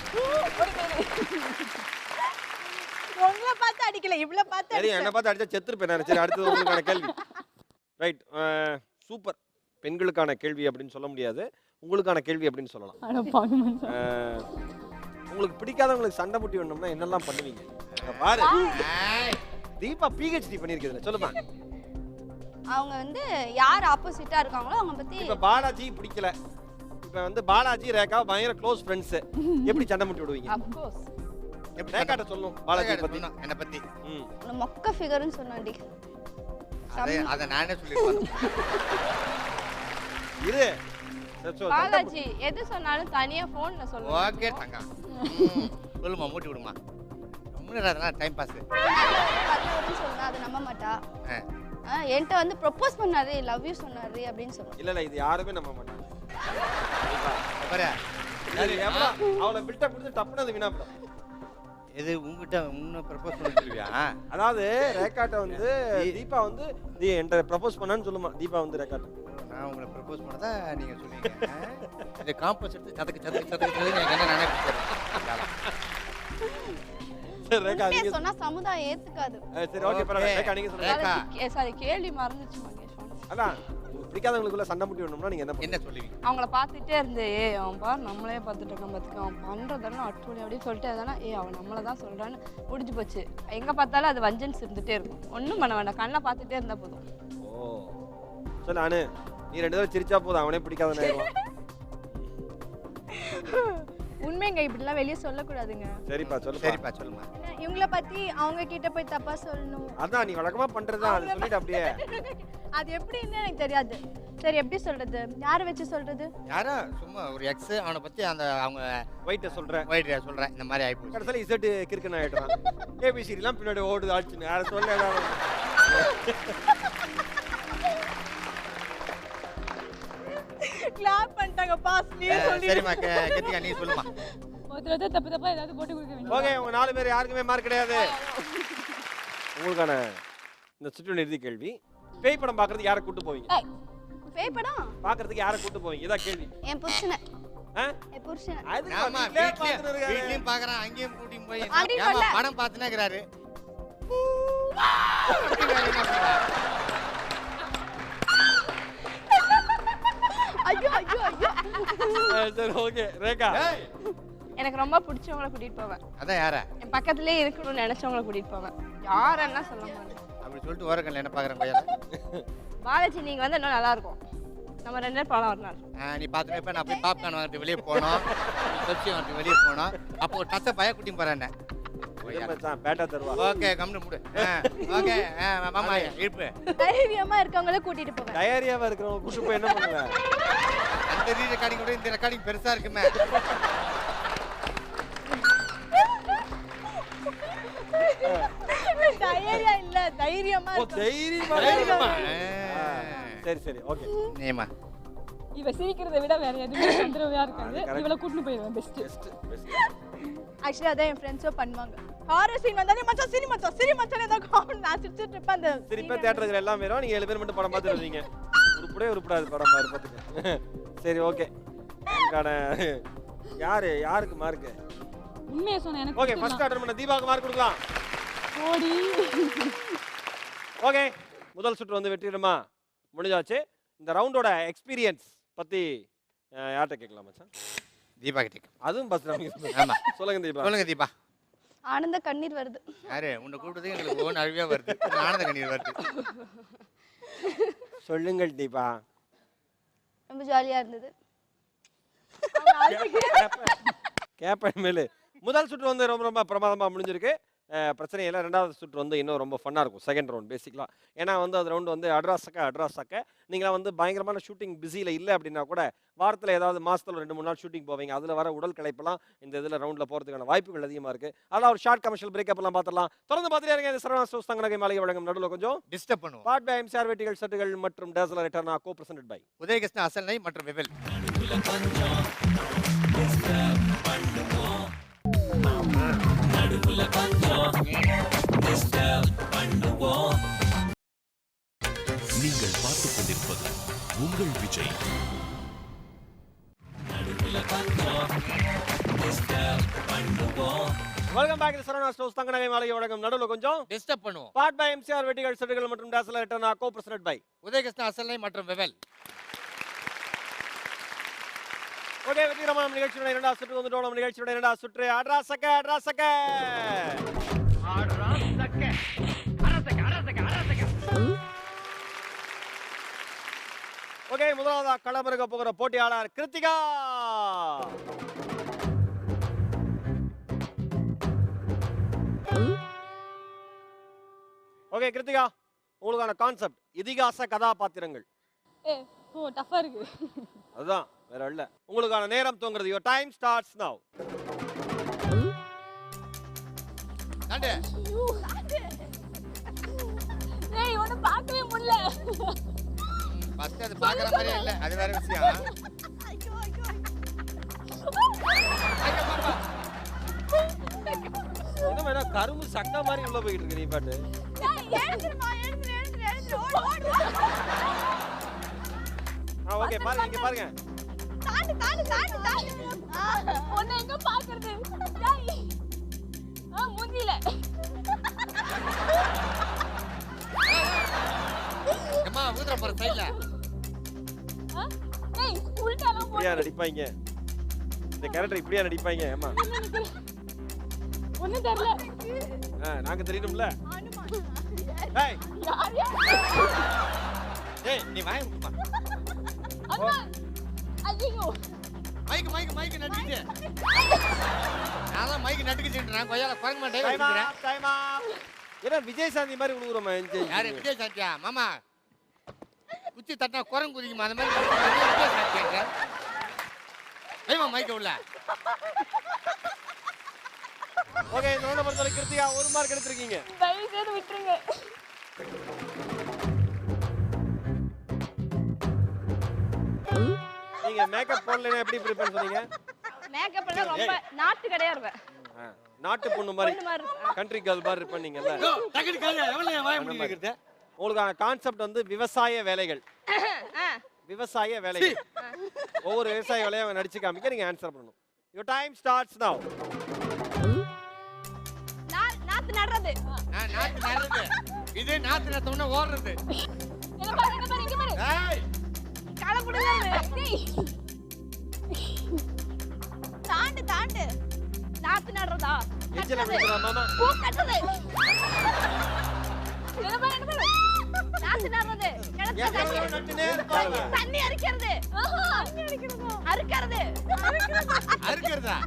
உங்களை பார்த்து அடிக்கல, இவ்வளவு பார்த்து சரி, என்ன பார்த்து அடிச்சா செத்துருப்பேன். சரி, அடுத்தது உங்களுக்கான கேள்வி. Right, super. பெண்களுக்கான கேள்வி அப்படின்னு சொல்ல முடியாது, உங்களுக்கான கேள்வி அப்படின்னு சொல்லலாம். அட பாவி மனுஷன். உங்களுக்கு பிடிக்காதவங்களுக்கு சண்டை முட்டி வேணும்னா என்னெல்லாம் பண்ணுவீங்க? அங்க பாரு, தீபா PhD பண்ணிருக்குதுல, சொல்லுமா. அவங்க வந்து யார் ஆப்போசிட்டா இருக்காங்களோ அவங்க பத்தி. இப்ப பாலாஜி பிடிக்கல, இப்ப வந்து பாலாஜி ரேகா பயங்கர க்ளோஸ் ஃப்ரெண்ட்ஸ், எப்படி சண்டை முட்டி விடுவீங்க? Of course. எப்படி ரேகாட்ட சொல்லணும் பாலாஜி பத்தி? என்ன பத்தி? உன்னை மொக்க ஃபிகர்னு சொன்னாண்டி. அத நானே சொல்லிருப்பேன். இரு பாலாஜி எது சொன்னாலும் தனியா போன்ல சொல்லுங்க. ஓகே தங்கா. சொல்லுமா, மூட்டி விடுமா. அதெல்லாம் டைம் பாஸ். சொன்னா அதை நம்ப மாட்டா. என்கிட்ட வந்து ப்ரொபோஸ் பண்ணாரு, லவ் யூ சொன்னாரு அப்படின்னு சொல்லுவாங்க. இல்ல இது யாருமே நம்ப மாட்டாங்க. பாரு, அவளை பில்டப் கொடுத்து டப்புனு அது வீணா போடும். இது உங்ககிட்ட இன்னும் ப்ரப்போஸ் பண்ணிருவியா? அதாவது ரேகாட்ட வந்து தீபா வந்து என்கிட்ட ப்ரப்போஸ் பண்ணான்னு சொல்லுமா தீபா வந்து ரேகாட்ட. நான் உங்களை ப்ரப்போஸ் பண்ணதா நீங்க சொன்னீங்க. இந்த காம்பஸ் எடுத்து சதக்கு எனக்கு என்ன நினைக்கிறேன். சரி ரேகா நீங்க சொன்னா சமுதாயம் ஏத்துக்காது. சரி ஓகே பரவாயில்லை. ரேகா நீங்க சொல்லுங்க. சாரி, கேள்வி மறந்துச்சு மகேஷ். அதான் பிடிக்காதவங்களுக்குள்ள சண்டை முட்டி வேணும்னா நீங்க என்ன சொல்லுவீங்க? அவங்கள பார்த்துட்டே இருந்து அவன் பார் நம்மளே பார்த்துட்டு இருக்கான் பார்த்துக்க, அவன் பண்றதெல்லாம் அட்டூழி அப்படின்னு சொல்லிட்டு அதனா அவன் நம்மளை தான் சொல்றான்னு முடிஞ்சு போச்சு. எங்க பார்த்தாலும் அது வஞ்சன்ஸ் இருந்துட்டே இருக்கும். ஒன்றும் பண்ண வேண்டாம், கண்ணை பார்த்துட்டே இருந்தா போதும். ஓ சரி, நானு நீ 2 தடவை சிரிச்சா போதும் அவனே பிடிக்காதவன் ஆயிடுவான். உண்மைங்க இப்படிலாம் வெளியே சொல்லக்கூடாதுங்க. சரிப்பா சொல்லுப்பா. சரிப்பா சொல்லுமா. இவங்கள பத்தி அவங்க கிட்ட போய் தப்பா சொல்லணும். அதான் நீ வழக்கமா பண்றதுதான், அது சொல்லிட்டு அப்படியே. அது எப்படின்னு எனக்கு தெரியாது. சரி எப்படி சொல்றது? யாரை வச்சு சொல்றது? யாரா சும்மா ஒரு எக்ஸ் அவனை பத்தி அந்த அவங்க வெயிட்ட சொல்றேன். வைட் சொல்றேன் இந்த மாதிரி ஆயிப்போச்சு. கடைசியில இசட் கிறுக்கன் ஆயிடுறான். ஏபிசிடி எல்லாம் பின்னாடி ஓடுது ஆச்சுன்னு யார சொல்ல ஏதாவது. கிளாப் பண்ணிட்டாங்க பாஸ் நீ சொல்லி. சரிமா கிருத்திகா நீ சொல்லுமா. ஒருத்தர் தப்பு தப்பா ஏதாவது போட்டு கொடுக்க வேண்டியது. ஓகே உங்க 4 பேர் யாருக்குமே மார்க் கிடையாது. உங்களுக்கான இந்த சுற்று இறுதி கேள்வி. பேய் படம் பாக்குறதுக்கு யாரை கூட்டி போவீங்க? பேய் படம் பாக்குறதுக்கு யாரை கூட்டி போவீங்க? இதான் கேள்வி. என் புருஷனை. ஆ? என் புருஷனை. அது ஆமா வீட்லயும் பாக்குறான் அங்கேயும் கூட்டி போய் ஏமா படம் பார்த்துனேங்கறாரு. ஐயோ ஐயோ ஐயோ. சரி ஓகே ரேகா. எனக்கு ரொம்ப பிடிச்சவங்கள கூட்டிட்டு போவேன். அதான் யாரா? என் பக்கத்துலயே இருக்கணும்னு நினைச்சவங்கள கூட்டிட்டு போவேன். யாரெல்லாம் சொல்ல மாட்டேன். அப்படி சொல்லிட்டு ஓரக்கல்ல என்ன பாக்குறேன் கோயில. பாலாஜி நீங்க வந்து இன்னும் நல்லா இருக்கும். நம்ம 2 பேரும் படம் ஒரு நாள். நீ பாத்துனே இப்ப நான் போய் பாப்கார்ன் வாங்கிட்டு வெளியே போனோம். பெப்சி வாங்கிட்டு வெளியே போனோம். அப்போ ஒரு டச்ச பய குட்டியும் போறேன். மச்சான் பேட்டா தருவா. ஓகே கம்னு முடு. ஓகே மாமா இழுப்பு. தைரியமா இருக்கவங்கள கூட்டிட்டு போவேன். டயரியாவா இருக்கிறவங்க கூட்டி போய் என்ன பண்ணுவ? அந்த ரெக்கார்டிங் கூட இந்த ரெக்கார்டிங் பெருசா இருக்குமே. தைரியா இல்ல தைரியமா ஓ இருக்க. தைரியமா. சரி சரி ஓகே. நீமா இவ சிரிக்கிறதை விட வேற எதுவுமே தொந்தரவையா இருக்காது. இவளை கூட்டிட்டு போயிடுவேன் பெஸ்ட். ஆக்சுவலி அதான் என் ஃப்ரெண்ட்ஸோ பண்ணுவாங்க. ஹாரர் சீன் வந்தாலே மச்சான் சிரி மச்சான் ஏதோ காமெடி நான் சிரிச்சிட்டு இருப்பேன். அந்த திருப்பி தியேட்டருக்கு எல்லாம் வேறோம். நீங்க 7 பேர் மட்டும் படம் பார்த்துட்டு வரீங்க. உருப்படாது படம் பாரு பாத்துக்க. சரி ஓகே. உங்களுக்கான யாருக்கு மார்க்? உண்மையை சொன்ன எனக்கு. ஓகே ஃபர்ஸ்ட் அட்டெண்ட் பண்ண தீபாவுக்கு மார்க் கொடுக்கலாம். ஓடி. ஓகே முதல் சுற்று வந்து வெற்றிடமா முடிஞ்சாச்சு. இந்த ரவுண்டோட எக்ஸ்பீரியன்ஸ் பத்தி யார்கிட்ட கேட்கலாம் மச்சான்? தீபா கிட்ட. அதுவும் பஸ் ஆமா சொல்லுங்க தீபா. சொல்லுங்க தீபா. ஆனந்த கண்ணீர் வருது. யாரு உன்னை கூப்பிட்டதுக்கு எங்களுக்கு ஓன் அழுவியா வருது. ஆனந்த கண்ணீர் வருது. சொல்லுங்கள் தீபா. ரொம்ப ஜாலியா இருந்தது. கேப்பன் மேலு முதல் சுற்று வந்து ரொம்ப பிரமாதமாக முடிஞ்சிருக்கு. பிரச்சனை இல்லை. ரெண்டாவது சுற்று வந்து இன்னும் ரொம்ப ஃபன்னாக இருக்கும். செகண்ட் ரவுண்ட் பேசிக்கலாம். ஏன்னா வந்து அது ரவுண்டு வந்து அட்ராஸக்க நீங்களாம் வந்து பயங்கரமான ஷூட்டிங் பிஸியில் இல்லை அப்படின்னா கூட வாரத்தில் ஏதாவது மாதத்தில் 2-3 நாள் ஷூட்டிங் போவீங்க. அதில் வர உடல் களைப்பெல்லாம் இந்த இதில் ரவுண்டில் போகிறதுக்கான வாய்ப்புகள் அதிகமாக இருக்குது. அதான் ஒரு ஷார்ட் கமர்ஷியல் பிரேக்கப் எல்லாம் பார்த்துலாம். தொடர்ந்து பார்த்துட்டே இருங்க. இந்த சரவணா ஸ்டோர்ஸ் தங்கநகை மாளிகை வழங்கும் நடுவில் கொஞ்சம் டிஸ்டர்ப் பண்ணுவோம். பார்ட் பை எம்சிஆர் வெட்டிகள் சட்டுகள் மற்றும் Dazzler ரிட்டர்னா co presented by Udayakrishna அசல்னை மற்றும் விவல். நீங்கள் பார்த்துக் கொண்டிருப்பது உங்கள் Vijay. Welcome back to Saravana Stores தங்கநகை மாளிகை வழங்கும் நடுவில் கொஞ்சம் டிஸ்டர்ப் பண்ணுவோம். பார்ட் பை எம்சிஆர் வெட்டிகள் சட்டுகள் மற்றும் Dazzler ரிட்டர்னா co presented by Udayakrishna அசல்னை மற்றும் விவல். ஓகே வெற்றிகரமான நிகழ்ச்சியோட 2வது சுற்று வந்துட்டோம். நம்ம நிகழ்ச்சியோட 2வது சுற்று அட்ராசக்க. ஓகே முதலாவதா களமிறக்க போகிற போட்டியாளர் கிருத்திகா. ஓகே கிருத்திகா உங்களுக்கான கான்செப்ட் இதிகாச கதாபாத்திரங்கள். டஃபா இருக்கு. அதுதான் வேற இல்ல. உங்களுக்கான நேரம் துவங்குறது. யுவர் டைம் ஸ்டார்ட்ஸ் நவ. தாண்டே. ஏய் உன்னை பார்க்கவே முடியல. ஃபர்ஸ்ட் அது பார்க்குற மாதிரியே இல்ல. அது வேற விஷயம். ஐயோ ஐயோ. என்ன வேணா கரும்பு சக்கா மாதிரி உள்ள போயிட்டு இருக்கு நீ பாட்டு. எழுந்துருமா எழுந்துரு ஓடு. ஓகே பாருங்க இங்க பாருங்க. தாண்டு. உன்னை எங்க பார்க்கிறது? டேய். மூஞ்சில. அம்மா ஊதுற போற சைடுல. ஏய் உள்டாலாம் போ. இப்படியா நடிப்பாங்க? இந்த கேரக்டர் இப்படியா நடிப்பாங்க? அம்மா. ஒண்ணும் தெரியல. நாங்க தெரியணும்ல. ஏய் ஏய் நீ வாய் முட்டுமா. அம்மா. ஐயோ. மைக்கு நட்டுக்கிட்டு நான் தான் மைக்கு நட்டுக்கிட்டுன்றேன் கொய்யால குரங்கு மாட்டே ஏன்னா விஜய் சாந்தி மாதிரி விழுகுறோமா யாரு விஜய் சாந்தியா மாமா குச்சி தட்டா குரங்கு குதிக்குமா அந்த மாதிரி விஜய் சாந்தியா ஐமா மைக்க உள்ள ஓகே நோட பொறுத்தவரை கிருத்திகா 1 மார்க் எடுத்திருக்கீங்க தயவு செய்து விட்டுருங்க. நீங்க மேக்கப் போடலனா எப்படி ப்ரிப்பேர் பண்ணீங்க? மேக்கப் பண்ண ரொம்ப நாட்டு கடையா இருப்பேன். நாட்டு பொண்ணு மாதிரி கண்ட்ரி கேர்ள் மாதிரி இருப்பீங்கல்ல. டக்கடி கால எவ்வளவு வாய முடியல. உங்களுக்கான கான்செப்ட் வந்து விவசாய வேலைகள். விவசாய வேலைகள். ஒவ்வொரு விவசாய வேலையை நடிச்சு காமிக்க நீங்க ஆன்சர் பண்ணணும். Your time starts now. நாத்து நடுறது. நாத்து நடுறது. இது நாத்து நட்டோம்னா ஓடுறது. என்ன பாரு இங்க பாரு. ஏய் களை புடுங்கிறது. தாண்டு. நாத்து நடுறதா? எஜ்ஜல விடுறா மாமா. பூ கட்டுறது. என்ன பாரு. நாத்து நடுறது. எவ்வளவு நட்டுனே இருப்பாங்க. தண்ணி அரிக்கிறது. அறுக்கிறதா?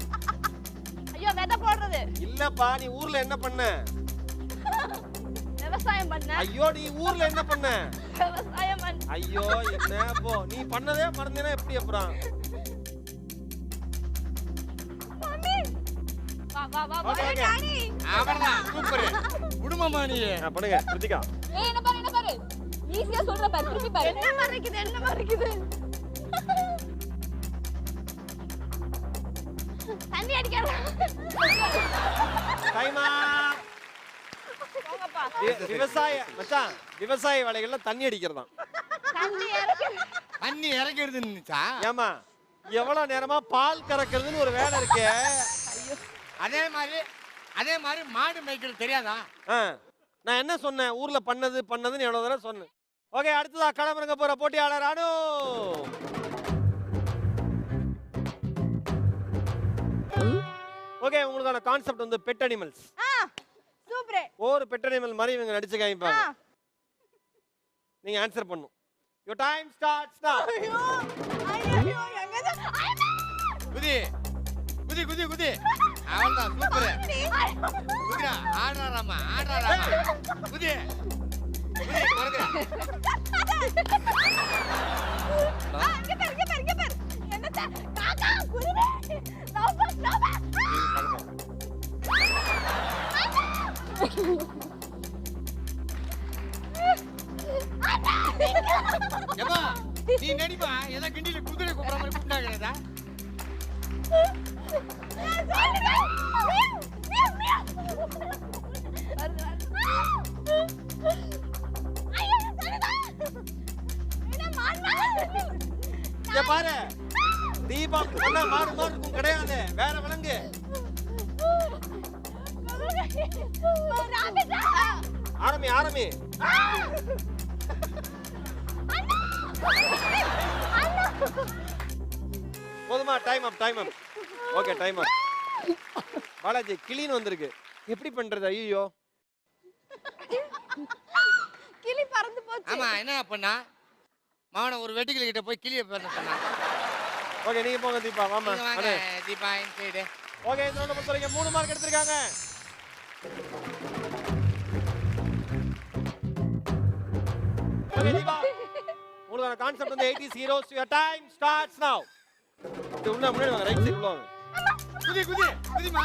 ஐயோ விதை போடுறது. இல்லப்பா நீ ஊர்ல என்ன பண்ண? விவசாயம் பண்ண. ஐயோ நீ ஊர்ல என்ன பண்ண? விவசாயம் பண்ண. ஐயோ என்ன போ நீ பண்ணதே மறந்தேனா எப்படி அப்புறம்? மம்மி வா ராணி. அவளா சூப்பர். குடும்பமா நீ. பண்ணுங்க கிருத்திகா. ஏய் என்ன பாரு. ஈஸியா சொல்ற பாரு திருப்பி பாரு. என்ன மறைக்குது? தண்ணி அடிக்காத. டைமா. போங்கப்பா. விவசாய வேலைகள்ல தண்ணி அடிக்கிறதாம். தண்ணி இறக்கிறதுன்னுச்சா? ஏமா எவ்வளவு நேரமா பால் கறக்கிறதுன்னு ஒரு வேலை இருக்கு. அதே மாதிரி மாடு மேய்க்கிறது தெரியாதா? நான் என்ன சொன்னேன் ஊர்ல பண்ணதுன்னு எவ்வளவு தடவை சொன்னேன். ஓகே அடுத்ததா களமிறங்க போற போட்டியாளர் அனு. ஓகே உங்களுக்கான கான்செப்ட் வந்து பெட் அனிமல்ஸ். சூப்பர். ஒரு பெட் அனிமல் மாதிரி இவங்க நடிச்சு காமிப்பாங்க. நீங்க ஆன்சர் பண்ணணும். Your time starts now. ஐயோ எங்கது? குதி அவன்தான் சூப்பர். குதிரா ஆடுறாராமா. குதி குரங்கு. இங்க பாரு. என்னது? காக்கா குருவி. நோபா. ஏமா நீ நடிப்பா ஏதோ கிண்டில குதிரை கூப்பிடுற மாதிரி கூப்பிட்டாங்கடா. பாரு தீபா மாடு கிடையாது வேற விலங்கு. ஆரம்பி. போதுமா? Time up. Okay time up. Balaji கிளின்னு வந்திருக்கு. எப்படி பண்றது? ஐயோ கிளி பறந்து போச்சு. ஆமா என்ன பண்ணா? மாவன ஒரு வெட்டிக்கிளி கிட்ட போய் கிளியை பண்ண சொன்னா. ஓகே நீங்க போங்க தீபா. வாமா தீபா இன்சைடு. ஓகே இந்த ரவுண்ட பொறுத்தவரைக்கும் 3 மார்க் எடுத்திருக்காங்க. ஓகே தீபா உங்களுக்கான கான்செப்ட் வந்து 80s heroes. Your time starts now. முன்னாடி வாங்க. ரைட் சைடு உள்ள வாங்க. குதிமா.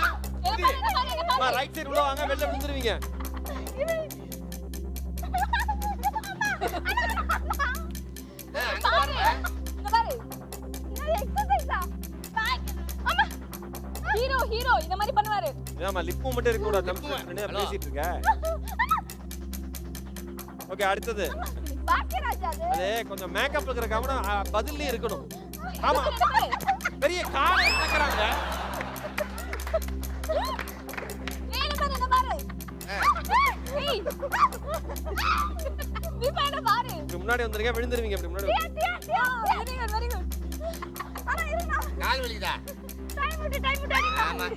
ரைட் சைடு உள்ள வாங்க. வெளில விழுந்துருவீங்க. ஹீரோ இந்த மாதிரி பண்ணுவாரு. ஏமா லிப்பு மட்டும் இருக்க கூடாது. நம்ம பேசிட்டு இருக்க. ஓகே அடுத்தது பாக்கியராஜா. அது கொஞ்சம் மேக்கப் இருக்கிற கவனம் பதில்ல இருக்கணும். ஆமா பெரிய காலை நடக்கறாங்க. என்ன பாரு. தீபா என்ன பாரு. முன்னாடி வந்திருக்க விழுந்துருவீங்க. அப்படி முன்னாடி வெரி குட். கால் வலிக்குதா? டைம் விட்டு. ஆமா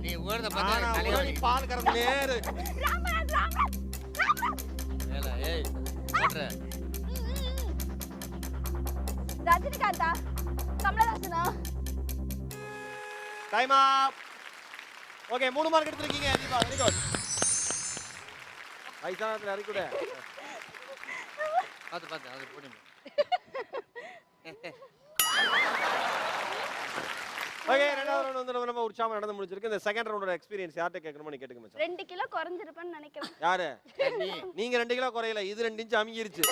நீ ஓடுறத பார்த்தா தலைய வலி. பால் கறந்து நேரு. ஏல ஏய் ஓட்ற. ரஜினிகாந்தா. கமலஹாசனா டைம் அப். ஓகே 3 மார்க் எடுத்துருக்கீங்க தீபா. Very good. வயசானத்துல அறிக்கூட பார்த்து அது போடுங்க. ஓகே ரெண்டாவது ரவுண்ட் வந்து நம்ம உற்சாகமா நடந்து முடிச்சிருக்கு. இந்த செகண்ட் ரவுண்டோட எக்ஸ்பீரியன்ஸ் யார்ட்ட கேட்கணுமோ நீ கேட்டுக்க மச்சான். 2 கிலோ குறைஞ்சிருப்பேன்னு நினைக்கிறேன். யாரு? நீங்க 2 கிலோ குறையல, இது 2 இன்ச் அமுங்கிருச்சு.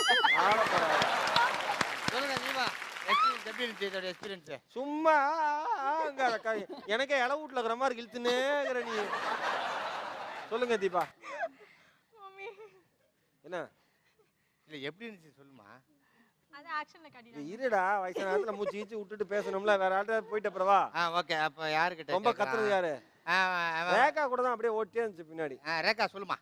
சொல்லுங்க தீபா, எக்ஸ்பீரியன்ஸ் எப்படி இருந்துச்சு? இதோட எக்ஸ்பீரியன்ஸ் சும்மா எனக்கே இளவு வீட்டுல இருக்கிற மாதிரி இழுத்துனேங்கிற நீ. சொல்லுங்க தீபா. என்ன இல்ல எப்படி இருந்துச்சு சொல்லுமா. அது ஆக்ஷன்ல காட்டிடுங்க. இருடா, வயசான நேரத்துல மூச்சு ஈச்சு விட்டுட்டு பேசணும்ல. வேற ஆள்கிட்ட போயிட்டு அப்புறவா. ஓகே. அப்ப யாருக்கிட்ட ரொம்ப கத்துறது யாரு? ரேகா கூட தான் அப்படியே ஓட்டியே இருந்துச்சு பின்னாடி. ரேகா சொல்லுமா.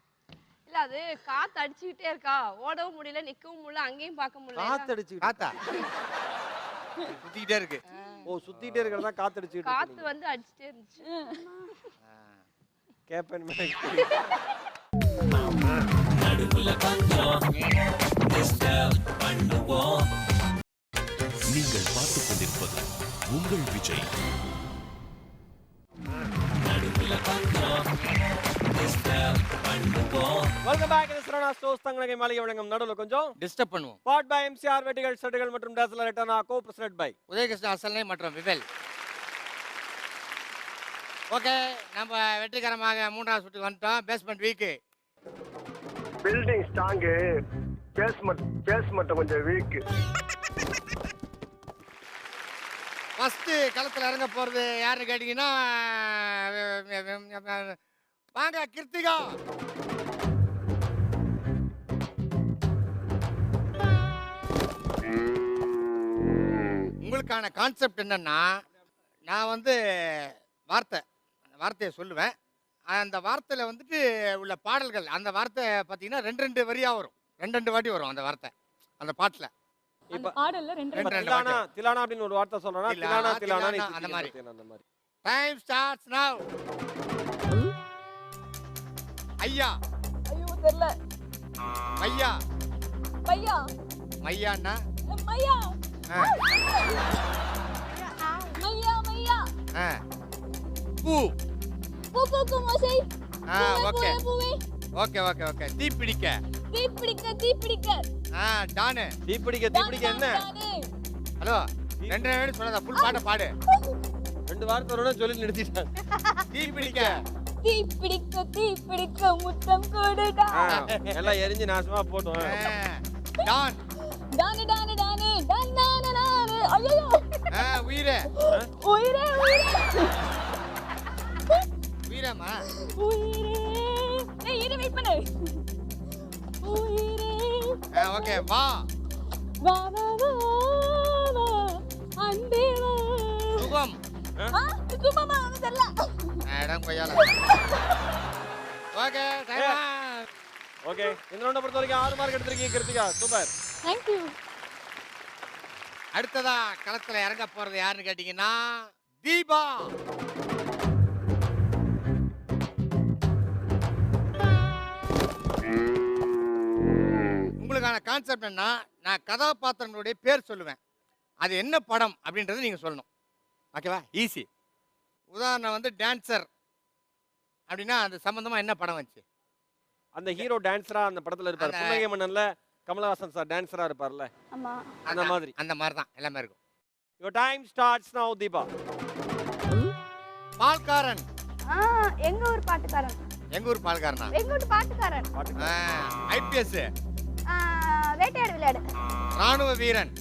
இல்ல அது காத்து அடிச்சுக்கிட்டே இருக்கா, ஓடவும் முடியல, நிக்கவும் முடியல, அங்கேயும் பார்க்க முடியல. காத்து அடிச்சு காத்தா சுத்திக்கிட்டே இருக்கு. ஓ சுத்திட்டே இருக்கிறதா காத்து அடிச்சுட்டு காத்து வந்து அடிச்சுட்டே இருந்துச்சு. கேப்பன் நீங்கள் பார்த்துக் கொண்டிருப்பது உங்கள் விஜய். Welcome back. இது சரவணா ஸ்டோர்ஸ் தங்கநகை மாளிகை வழங்கும் நடுவுல கொஞ்சம் டிஸ்டர்ப் பண்ணுவோம். பாட் பை எம்சிஆர் வெட்டிகள் ஷர்ட்டுகள் மற்றும் dazzler ரிட்டர்னா go presented by Udayakrishna அசல்னை மற்றும் விவேல். ஓகே, நம்ம வெற்றிகரமாக 3வது சுற்றுக்கு வந்துட்டோம். Basement week. Building strong, basement கொஞ்சம் வீக். ஃபர்ஸ்ட் களத்துல இறங்க போறது யாருன்னு கேட்டீங்கன்னா வாங்க கிருத்திகா. உங்களுக்கான கான்செப்ட் என்னன்னா, நான் வந்து வார்த்தையை சொல்லுவேன். அந்த வார்த்தையில வந்துட்டு உள்ள பாடல்கள், அந்த வார்த்தை பார்த்தீங்கன்னா 2 வரியா வரும். 2 வாட்டி வரும் அந்த வார்த்தை அந்த பாட்டுல. அந்த பாடல்ல 2 திலானா திலானா அப்படின்னு ஒரு வார்த்தை சொல்றேனா, திலானா திலானா அந்த மாதிரி. அந்த மாதிரி. டைம் ஸ்டார்ட்ஸ் நவ. ஐயா. ஐயோ தெரியல. மையா. பையா. மையான்னா மையா. மையா. பூ. பூ மோசை. ஓகே. பூவே. ஓகே. தீப்பிடிக்க. டானு. தீப்பிடிக்க என்ன? ஹலோ 2 வேர்டு சொல்லாத, ஃபுல் பாட்ட பாடு. 2 வார்த்தை வரணும் சொல்லி நிறுத்திட்டாங்க. தீப்பிடிக்க. தீப்பிடிக்க முத்தம் கொடுடா. எல்லாம் எரிஞ்சு நாசமா போட்டோம். டான். டானு ஐயோ. உயிரே. உயிரேமா. ஏய் இரு வெயிட் பண்ணு. உயிரே. ஓகே வா. வா அன்பே வா. சுகம். சுகமா வந்து தெரியல. மேடம் கொய்யால. Okay time. ஓகே இந்த ரவுண்ட பொறுத்த வரைக்கும் 6 மார்க் எடுத்துருக்கீங்க கிருத்திகா. சூப்பர். Thank you. அடுத்ததா களத்துல இறங்க போறது யாருன்னு கேட்டீங்கன்னா தீபா. உங்களுக்கான கான்செப்ட் என்ன, நான் கதாபாத்திரங்களுடைய பேர் சொல்லுவேன். அது என்ன படம் அப்படின்றது நீங்க சொல்லணும். ஓகேவா? ஈஸி. உதாரணம் வந்து டான்சர் அப்படின்னா அது சம்பந்தமா என்ன படம் வந்துச்சு? அந்த ஹீரோ டான்சரா அந்த படத்துல இருப்பாரு. புன்னகை மன்னன்ல கமலஹாசன் சார் டான்சரா இருப்பார்ல. ஆமா. அந்த மாதிரி. அந்த மாதிரி தான் எல்லாமே இருக்கும். Your time starts now Deepa. பால்காரன். எங்க ஊர் பாட்டுக்காரன். எங்க ஊர் பால்காரனா? எங்க ஊர் பாட்டுக்காரன். ஐபிஎஸ். வேட்டையாடு விளையாடு. ராணுவ வீரன்.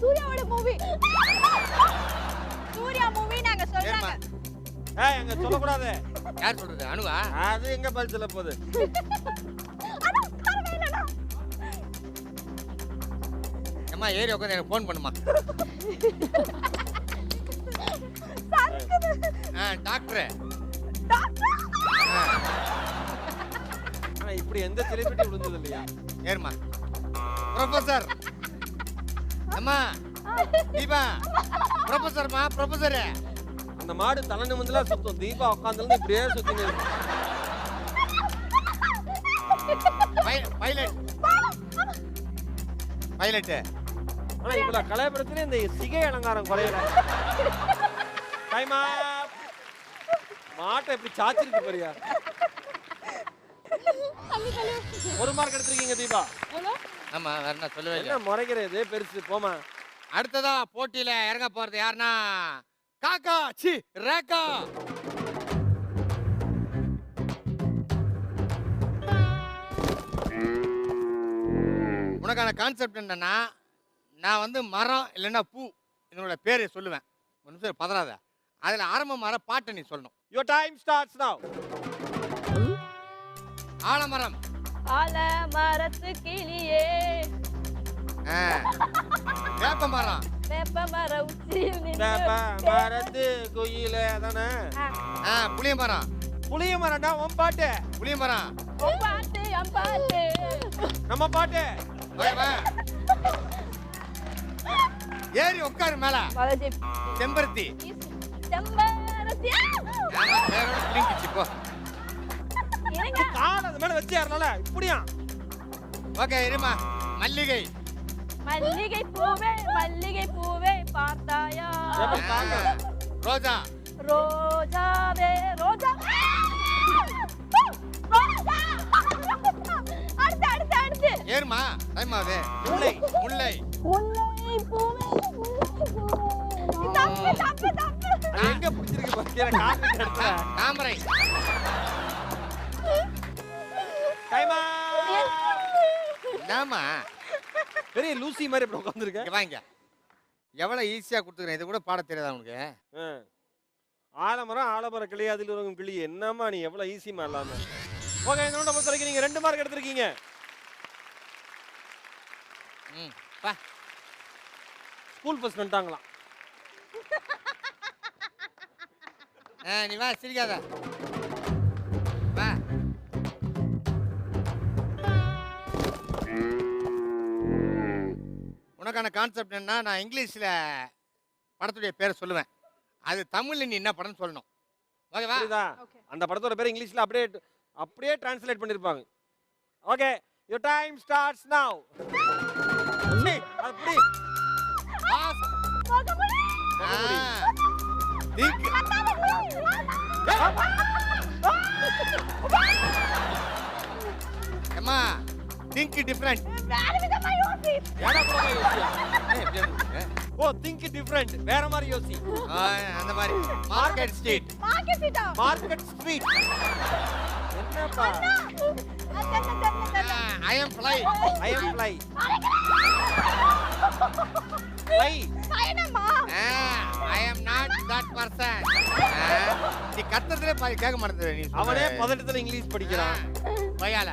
சூர்யாவோட மூவி. சூர்யா மூவி நாங்க சொல்றாங்க. ஏய் அங்க சொல்ல கூடாது. யார் சொல்றது? அனுவா? அது எங்க பதில் சொல்ல போகுது? அம்மா ஏறி உட்காந்து எனக்கு ஃபோன் பண்ணுமா. டாக்டர். ஆனா இப்படி எந்த செலிபிரிட்டி விழுந்தது இல்லையா? ஏறுமா. ப்ரொஃபசர். அம்மா தீபா ப்ரொஃபசர்மா. ப்ரொஃபசர். அந்த மாடு தலை நிமிந்தல சுத்தம். தீபா உட்கார்ந்தல இப்படியே சுத்தினே இருக்கு. பைலட். பைலட். ஆனா இவ்வளவு கலைபுரத்துல இந்த சிகை அலங்காரம் குறையல. Time up. மாட்டை எப்படி சாச்சிருக்கு பாரியா. 1 மார்க் எடுத்துருக்கீங்க தீபா. ஆமா வேற என்ன சொல்லவே இல்லை. என்ன முறைக்கிறது பெருசு போமா. அடுத்ததா போட்டியில இறங்க போறது யாருன்னா காக்கா சி ரேகா. உனக்கான கான்செப்ட் என்னன்னா, நான் வந்து மரம் இல்லைன்னா பூ என்னோட பேரை சொல்லுவேன். ஒரு நிமிஷம் பதறாத. அதுல ஆரம்பம் வர பாட்டை நீ சொல்லணும். Your time starts now. ஆலமரம். ஆலமரத்து கிளியே வேப்ப மரம். வேப்ப மர உச்சியில் மரத்து குயில தானே. புளிய மரம். புளிய மரம்டா உன் பாட்டு. புளிய மரம். பாட்டு என் பாட்டு நம்ம பாட்டு. ஏறி உட்காரு மேல. செம்பருத்தி. செம்பருத்தி போ. கால் அது மேல வச்சு ஏறனால இப்படியா. ஓகே இருமா. மல்லிகை. மல்லிகை பூவே பார்த்தாயா. ரோஜா. ரோஜாவே ரோஜா. அடுத்து ஏறுமா டைம் ஆகுது. முல்லை. முல்லை. முல்லை பூவே தப்பு. எங்க பிடிச்சிருக்கு பாத்தியா கால் எடுத்தா. தாமரை. டைம் நாமா பெரிய லூசி மாதிரி இப்படி உட்கார்ந்திருக்க. இங்க வாங்க. எவ்வளவு ஈஸியா கொடுத்துக்கிறேன். இது கூட பாட தெரியாதா உனக்கு? ஆலமரம் கிளி அதில் உறங்கும் கிளி. என்னம்மா நீ எவ்வளவு ஈஸிமா இல்லாம. ஓகே என்னோட பொறுத்த வரைக்கும் நீங்க 2 மார்க் எடுத்திருக்கீங்க. பா. ஸ்கூல் ஃபர்ஸ்ட் வந்துட்டாங்களாம். நீ வா சிரிக்காத. வா. உனக்கான கான்செப்ட் என்ன, நான் இங்கிலீஷ்ல படத்துடைய பேரை சொல்லுவேன். அது தமிழ்ல நீ என்ன படம்னு சொல்லணும். ஓகேவா? புரியுதா? அந்த படத்தோட பேர் இங்கிலீஷ்ல அப்படியே டிரான்ஸ்லேட் பண்ணிருப்பாங்க. Okay your time starts now. அப்படி அம்மா think different. ஓ think different. வேற மாதிரி யோசி. அந்த மாதிரி மார்க்கெட் ஸ்ட்ரீட். Market street. என்னப்பா? I am fly. Fly. I am not that person. நீ கத்தறதுல கேட்க மாட்டேங்குது நீ. அவனே பதட்டத்துல இங்கிலீஷ் படிக்கிறான். பையால.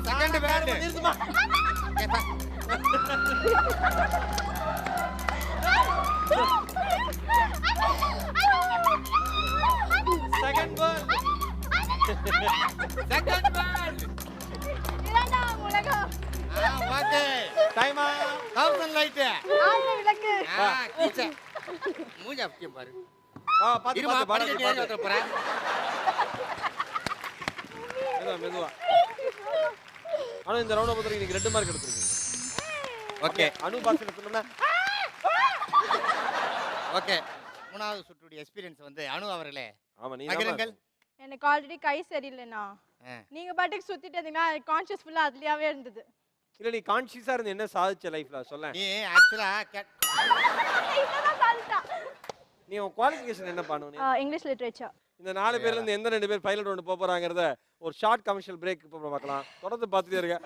செகண்ட் வேர்ட் நிறுத்துமா. Second word. இரண்டாம் உலகம். Okay time 1000 light. ஆழ்ந்த விளக்கு. டீச்சர் மூஞ்ச அப்படியே பாரு. பாத்து இருமா பாத்து படிக்க பாத்து ஏறி போறேன். மெதுவா. ஆனா இந்த ரவுண்ட பொறுத்தவரைக்கும் நீங்க 2 மார்க் எடுத்துருக்கீங்க. ஓகே அனு பாஸ்ல சொன்னா. ஓகே மூணாவது சுற்றுடைய எக்ஸ்பீரியன்ஸ் வந்து அனு அவர்களே. ஆமா நீ நகருங்கள். எனக்கு ஆல்ரெடி கை சரியில்லைண்ணா. நீங்க பாட்டுக்கு சுத்திட்டு இருந்தீங்கன்னா கான்ஷியஸ் ஃபுல்லா அதுலயாவே இருந்தது. இல்ல நீ கான்ஷியஸா இருந்து என்ன சாதிச்ச லைஃப்ல சொல்ல. நீ ஆக்சுவலா இதெல்லாம் சாதிச்சா. நீ உன் குவாலிஃபிகேஷன் என்ன பண்ணு நீ? English literature. இந்த 4 பேர்ல இருந்து எந்த 2 பேர் பைலட் ரவுண்ட் போக போறாங்கறத ஒரு ஷார்ட் கமர்ஷியல் பிரேக் இப்ப பார்க்கலாம். தொடர்ந்து பார்த்துட்டே இருங்க.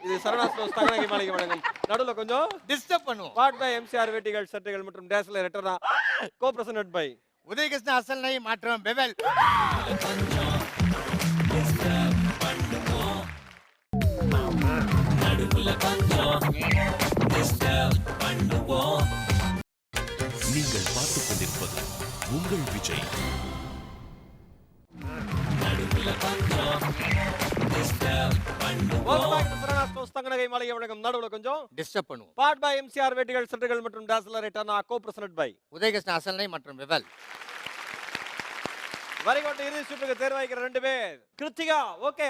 இது சரவணா ஸ்டோர்ஸ் தங்கநகை மாளிகை வழங்கும் நடுவுல கொஞ்சம் டிஸ்டர்ப் பண்ணுவோம். பாட் பை எம்சிஆர் வேட்டிகள் சட்டைகள் மற்றும் டேஸ்ல ரெட்டரா கோ பிரசன்ட் பை உதயகிருஷ்ண அசல் நை மாற்றம் பெவல். நீங்கள் பார்த்துக் கொண்டிருப்பது உங்கள் விஜய். சரவணா ஸ்டோர்ஸ் தங்கநகை மாளிகை வழங்கும் நடுவுல கொஞ்சம் டிஸ்டர்ப் பண்ணுவோம். பாட் பை எம்சிஆர் வேட்டிகள் சட்டைகள் மற்றும் டேஸ்ல ரெட்டரா கோ பிரசன்ட் பை உதயகிருஷ்ண அசல் நை மற்றும் பெவல். வரிகொண்ட இறுதி சுற்றுக்கு தேர்வாகிக்கிற 2 பேர் Kiruthika. Okay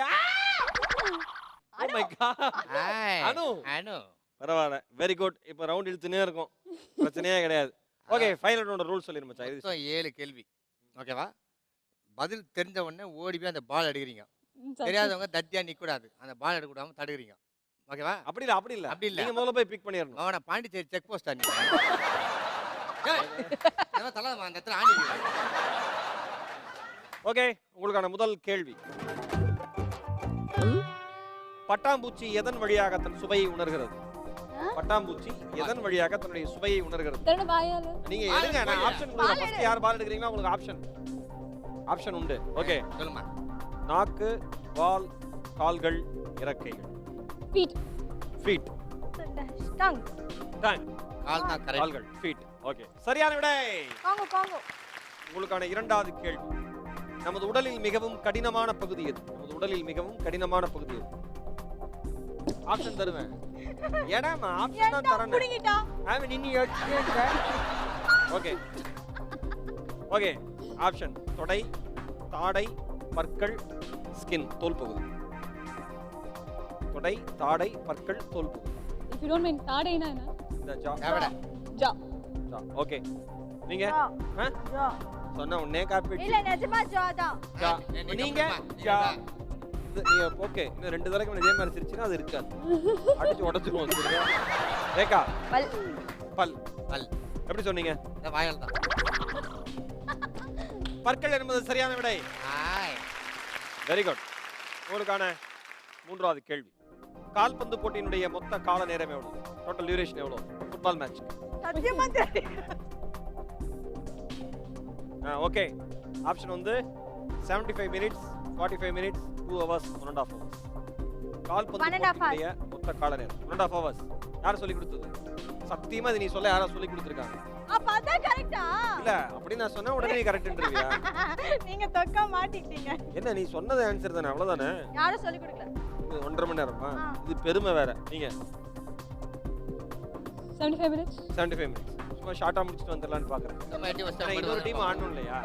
oh my god ஆய், அனு அனு. பரவாயில்ல வெரி குட் இப்போ ரவுண்ட் இழுத்துனே இருக்கும் பிரச்சனையே கிடையாது ஓகே ஃபைனல் ரவுண்ட் ரூல் சொல்லிரு மச்சான் இது மொத்தம் 7 கேள்வி ஓகேவா? பதில் தெரிஞ்ச உடனே ஓடி போய் அந்த பால் எடுக்கிறீங்க. தெரியாதவங்க தத்தியா நிக்கூடாது, அந்த பால் எடுக்க விடாம தடுக்கிறீங்க. ஓகேவா? அப்படி இல்ல அப்படி இல்ல அப்படி இல்ல. நீங்க முதல்ல போய் பிக் பண்ணிரணும் அவனை பாண்டிச்சேரி செக் போஸ்டா நீ? தலாமா அந்த இடத்துல ஆணி. ஓகே உங்களுக்கான முதல் கேள்வி பட்டாம்பூச்சி எதன் வழியாக தன் சுவையை உணர்கிறது பட்டாம்பூச்சி எதன் வழியாக தன்னுடைய சுவையை உணர்கிறது தன்னோட வாயால. நீங்க எடுங்க நான் ஆப்ஷன் கொடுங்க ஃபர்ஸ்ட் யார் பால் எடுக்கறீங்களோ உங்களுக்கு ஆப்ஷன் உண்டு ஓகே சொல்லுமா. நாக்கு வால் கால்கள் இறக்கைகள் Feet. ஃபீட் டங் டங் கால் தான் கரெக்ட். கால்கள் ஃபீட் ஓகே சரியான விடை காங்கோ காங்கோ உங்களுக்கான இரண்டாவது கேள்வி நமது உடலில் மிகவும் கடினமான பகுதி எது நமது உடலில் மிகவும் கடினமான பகுதி எது ஆப்ஷன் தருவேன் ஏடா ஆப்ஷன் தான் தரேன் புடிங்கிட்டா ஆமா நின்னு யோசிச்சே ஓகே ஓகே ஆப்ஷன் தொடை தாடை பற்கள் ஸ்கின் தோல் பகுதி தொடை தாடை பற்கள் தோல் பகுதி If you don't mind, தாடைனா என்ன? இந்த ஜா தேவடா. ஜா. ஜா ஓகே நீங்க ஜா. ஆ? ஜா சொன்ன உடனே காப்பி இல்ல நிஜமா ஜா தான் ஜா நீங்க நீங்க சொல்லுமா. ஜா நீங்க ஓகே இன்னும் 2 தடவைக்கு இதே மாதிரி சிரிச்சுனா அது இருக்காது அடிச்சு உடைச்சிருவோம் சரியா ரேகா பல் பல் பல். எப்படி சொன்னீங்க இந்த வாயால் தான். பற்கள் என்பது சரியான விடை ஆய். வெரி குட் உங்களுக்கான மூன்றாவது கேள்வி கால்பந்து போட்டியினுடைய மொத்த கால நேரம் எவ்வளவு டோட்டல் டியூரேஷன் எவ்வளவு ஃபுட்பால் மேட்ச் சத்தியமா தெரியும் ஓகே ஆப்ஷன் வந்து 75 மினிட்ஸ் 45 மினிட்ஸ் 2 hours 1.5 hours கால்பந்து 1.5 போட்டியினுடைய மொத்த கால நேரம் 1.5 hours யார் சொல்லி கொடுத்தது சத்தியமா இது நீ சொல்ல யாரா சொல்லி கொடுத்துருக்காங்க அப்ப அதான் கரெக்ட்டா இல்ல அப்படி நான் சொன்னா உடனே நீ கரெக்ட்ன்றீங்க நீங்க தொக்க மாட்டிட்டீங்க என்ன நீ சொன்னது ஆன்சர் தானே அவ்வளவுதானே யாரும் சொல்லி கொடுக்கல இது 1.5 மணி நேரமா ஆ. இது பெருமை வேற நீங்க 75 minutes. 75 மினிட்ஸ் சும்மா ஷார்ட்டா முடிச்சிட்டு வந்துடலாம்னு பாக்குறேன் சும்மா எட்டி வச்சிட்டா ஆனா போயிடுவாங்க. இன்னொரு டீம் ஆடணும் இல்லையா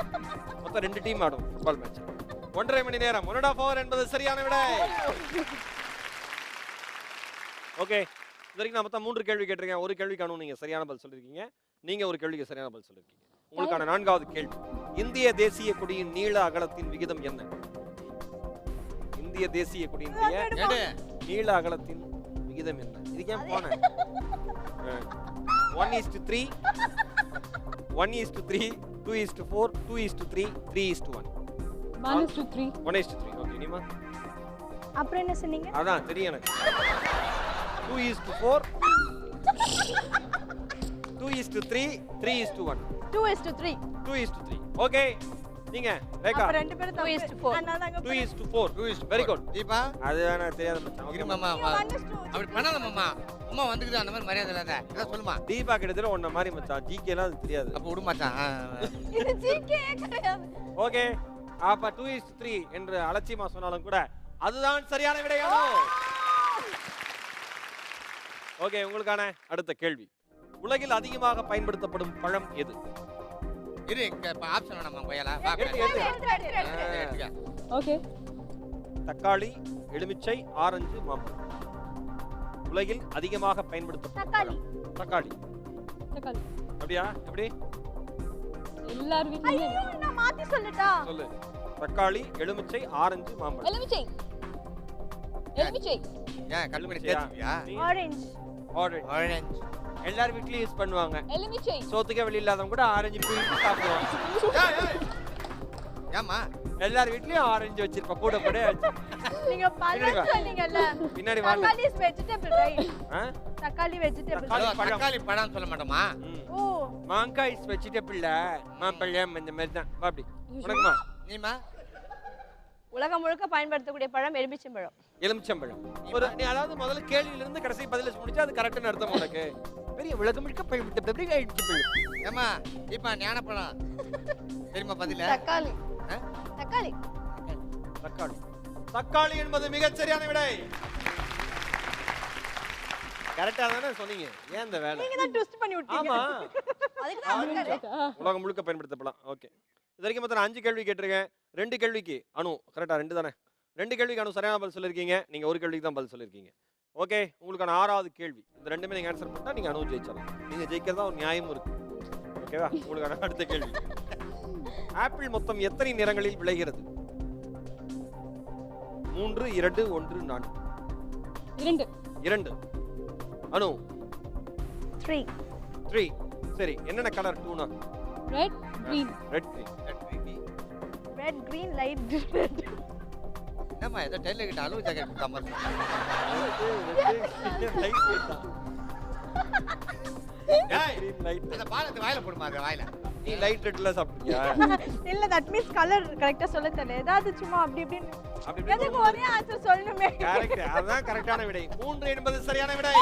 மொத்தம் 2 டீம் ஆடும் ஃபுட்பால் மேட்ச் 1.5 மணி நேரம் 1.5 hour என்பது சரியான விடை ஓகே இது வரைக்கும் நான் மொத்தம் 3 கேள்வி கேட்டிருக்கேன் ஒரு கேள்விக்கான நீங்க சரியான பதில் சொல்லிருக்கீங்க நீங்க ஒரு கேள்விக்கு சரியான பதில் சொல்லிருக்கீங்க உங்களுக்கான 4வது கேள்வி இந்திய தேசிய கொடியின் நீள அகலத்தின் விகிதம் என்ன இந்திய தேசிய கொடியினுடைய ஏடு. நீள அகலத்தின் விகிதம் என்ன இதுக்கு ஏன் போனேன் 1:3 1:3 2:4 2:3 3:1 1:3. 1:3 ஓகே நீமா அப்புறம் என்ன சொன்னீங்க அதான் தெரியும் எனக்கு 2:4 2:3 3:1 2:3 2:3 ஓகே நீங்க ரேகா அப்ப ரெண்டு பேரும் 2:4 அதனால தாங்க 2:4 வெரி குட் தீபா அது வேணா தெரியாத மச்சான் இரு ஓகே மாமா. 1:2 அப்படி பண்ணாத மாமா. அம்மா வந்துக்குது அந்த மாதிரி மரியாதை இல்லாத. இதான் சொல்லுமா. தீபா கிட்டத்தட்ட உன்ன மாதிரி மச்சான் ஜிகே எல்லாம் அது தெரியாது அப்ப விடு மச்சான். இது ஜிகே கிடையாது ஓகே அப்ப 2:3 என்று அலட்சியமா சொன்னாலும் கூட அதுதான் சரியான விடையாகும் ஓகே உங்களுக்கான அடுத்த கேள்வி உலகில் அதிகமாக பயன்படுத்தப்படும் பழம் எது இரு இங்க இப்ப ஆப்ஷன் வேணாமா கொய்யால. எடுத்து, எடுத்து. எடுத்துக்க. Okay. தக்காளி எலுமிச்சை ஆரஞ்சு மாம்பழம் உலகில் அதிகமாக பயன்படுத்தப்படும் தக்காளி. பழம். தக்காளி தக்காளி. அப்படியா எப்படி எல்லார் வீட்லயும் ஐயோ நான் மாத்தி சொல்லட்டா சொல்லு தக்காளி எலுமிச்சை ஆரஞ்சு மாம்பழம் எலுமிச்சை. எலுமிச்சை. ஏன் கல்லு பண்ணி எலுமிச்சையா? தேய்ச்சியா? நீ ஆரஞ்சு ஆரஞ்சு ஆரஞ்சு. எல்லார் வீட்லயும் யூஸ் பண்ணுவாங்க எலுமிச்சை. சோத்துக்கே வெளி இல்லாதவங்க கூட ஆரஞ்சு பிழிஞ்சு சாப்பிடுவாங்க ஏய், ஏய். ஏம்மா எல்லார் வீட்லயும் ஆரஞ்சு வச்சிருப்பா கூட கூட நீங்க பழம் சொன்னீங்கல்ல பின்னாடி வாங்க தக்காளி இஸ் வெஜிடபிள் ரைட் ஆ? தக்காளி வெஜிடபிள் தக்காளி பழம். தக்காளி பழம் சொல்ல மாட்டோமா? ம். ஓ மாங்காய் இஸ் வெஜிடபிள் மாம்பழம் இந்த மாதிரி தான் வா அப்படி உனக்குமா நீமா உலகம் முழுக்க பயன்படுத்தக்கூடிய பழம் எலுமிச்சம்பழம். எலுமிச்சம்பழம் ஒரு நீ அதாவது முதல்ல கேள்வியில இருந்து கடைசி பதில முடிச்சா அது கரெக்ட்னு அர்த்தம் உனக்கு பெரிய உலகம் முழுக்க பயன்படுத்த எலுமிச்சம்பழம் ஏம்மா இப்ப ஞானப்பழம் தெரியுமா பதில? தக்காளி. ஆ? தக்காளி. தக்காளி தக்காளி என்பது மிகச் சரியான விடை கரெக்டா தானே சொன்னீங்க ஏன் இந்த வேலை நீங்க தான் ட்விஸ்ட் பண்ணி விட்டீங்க ஆமா அதுக்கு தான் தக்காளி. உலகம் முழுக்க பயன்படுத்தப்படலாம் ஓகே இது வரைக்கும் மொத்தம் 5 கேள்வி கேட்டிருக்கேன் 2 கேள்விக்கு அனு கரெக்டா 2 தானே 2 கேள்விக்கான சரியான பதில் சொல்லியிருக்கீங்க. நீங்க ஒரு கேள்விக்கு தான் பதில் சொல்லியிருக்கீங்க. ஓகே, உங்களுக்கான 6வது கேள்வி. இந்த ரெண்டுமே நீங்க ஆன்சர் பண்ணா நீங்க அனு ஜெயிச்சிடலாம். நீங்க ஜெயிக்கிறதா ஒரு நியாயமும் இருக்கு. ஓகேவா? உங்களுக்கான அடுத்த கேள்வி. ஆப்பிள் மொத்தம் எத்தனை நிறங்களில் விளைகிறது? 3, 2, 1, 4. 2. அனு 3. 3. சரி, என்னென்ன கலர் 2னா? Red green. Red green. Red green light red. என்னம்மா ஏதோ டெய்லர் கிட்ட அலுவலக ஜாக்கெட் கொடுத்த மாதிரி கிரீன் லைட். அந்த பாலத்தை வாயில போடுமா அந்த வாயில நீ லைட் ரெட்ல சாப்பிட்டியா? இல்ல தட் மீன்ஸ் கலர் கரெக்ட்டா சொல்ல தெரியல. ஏதாவது சும்மா அப்படி அப்படி எதுக்கு ஒரே ஆன்சர் சொல்லணுமே. கரெக்ட். அதான் கரெக்டான விடை. 3 என்பது சரியான விடை.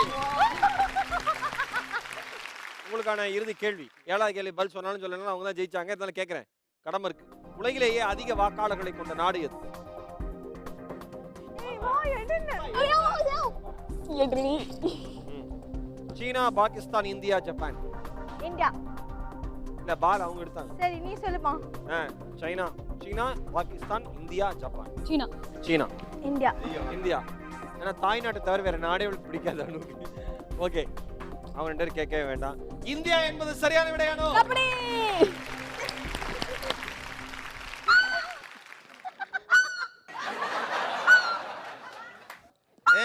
உங்களுக்கான இறுதி கேள்வி. 7வது கேள்வி பதில் சொன்னாலும் சொல்லலாம் அவங்க தான் ஜெயிச்சாங்க. இதனால கேட்கிறேன். கடமை இருக்கு. உலகிலேயே அதிக வாக்காளர்களை கொண்ட நாடு எது? சீனா, பாகிஸ்தான், இந்தியா, ஜப்பான். இந்தியா. இல்ல பால் அவங்க எடுத்தாங்க. சரி நீ சொல்லுமா. சீனா, பாகிஸ்தான், இந்தியா, ஜப்பான். சீனா. இந்தியா. இந்தியா. ஏன்னா தாய்நாட்டை தவிர வேற நாடே அவளுக்கு பிடிக்காது அனுக்கு. ஓகே, அவங்க 2 பேரும் கேட்கவே வேண்டாம். இந்தியா என்பது சரியான விடையானோ? அப்படி.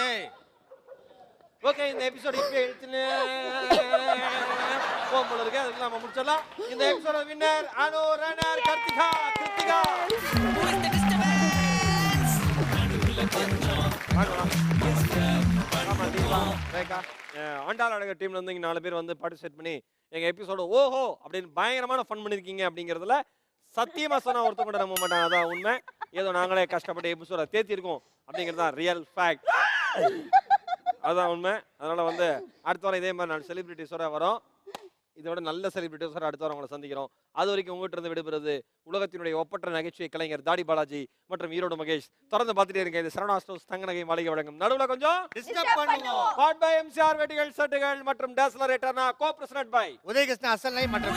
ஏய். ஓகே, இந்த எபிசோட் இப்ப எடுத்துனே போல இருக்கு. அதுக்கு நாம முடிச்சிடலாம். இந்த எபிசோட வின்னர் அனு, ரன்னர், கிருத்திகா. ஆண்டாள் அழகர் டீம்ல இருந்து இங்க 4 பேர் வந்து பார்ட்டிசிபேட் பண்ணி எங்க எபிசோட ஓஹோ அப்படின்னு பயங்கரமான ஃபன் பண்ணிருக்கீங்க. அப்படிங்கறதுல சத்தியமா சொன்னா ஒருத்தர் கூட நம்ப மாட்டாங்க. அதான் உண்மை. ஏதோ நாங்களே கஷ்டப்பட்டு எபிசோட தேத்தி இருக்கோம் அப்படிங்கிறது தான் ரியல் ஃபேக்ட். அதுதான் உண்மை. அதனால வந்து அடுத்த வாரம் இதே மாதிரி 4 செலிபிரிட்டிஸோட வரோம். இதோட நல்ல செலிபிரிட்டிஸோட அடுத்த வாரம் உங்களை சந்திக்கிறோம். அது வரைக்கும் உங்ககிட்ட இருந்து விடுபடுறது உலகத்தினுடைய ஒப்பற்ற நகைச்சுவை கலைஞர் தாடி பாலாஜி மற்றும் ஈரோடு மகேஷ். தொடர்ந்து பார்த்துட்டே இருக்க. இது சரவணா ஸ்டோர்ஸ் தங்க நகை மாளிகை வழங்கும் நடுவுல கொஞ்சம் டிஸ்டர்ப் பண்ணுவோம். பாட் பை எம்சிஆர் வெட்டிகள் சட்டுகள் மற்றும் டேஸ்லர் எட்டர்னா கோ பிரசிடென்ட் பை உதயகிருஷ்ண அசல் மற்றும்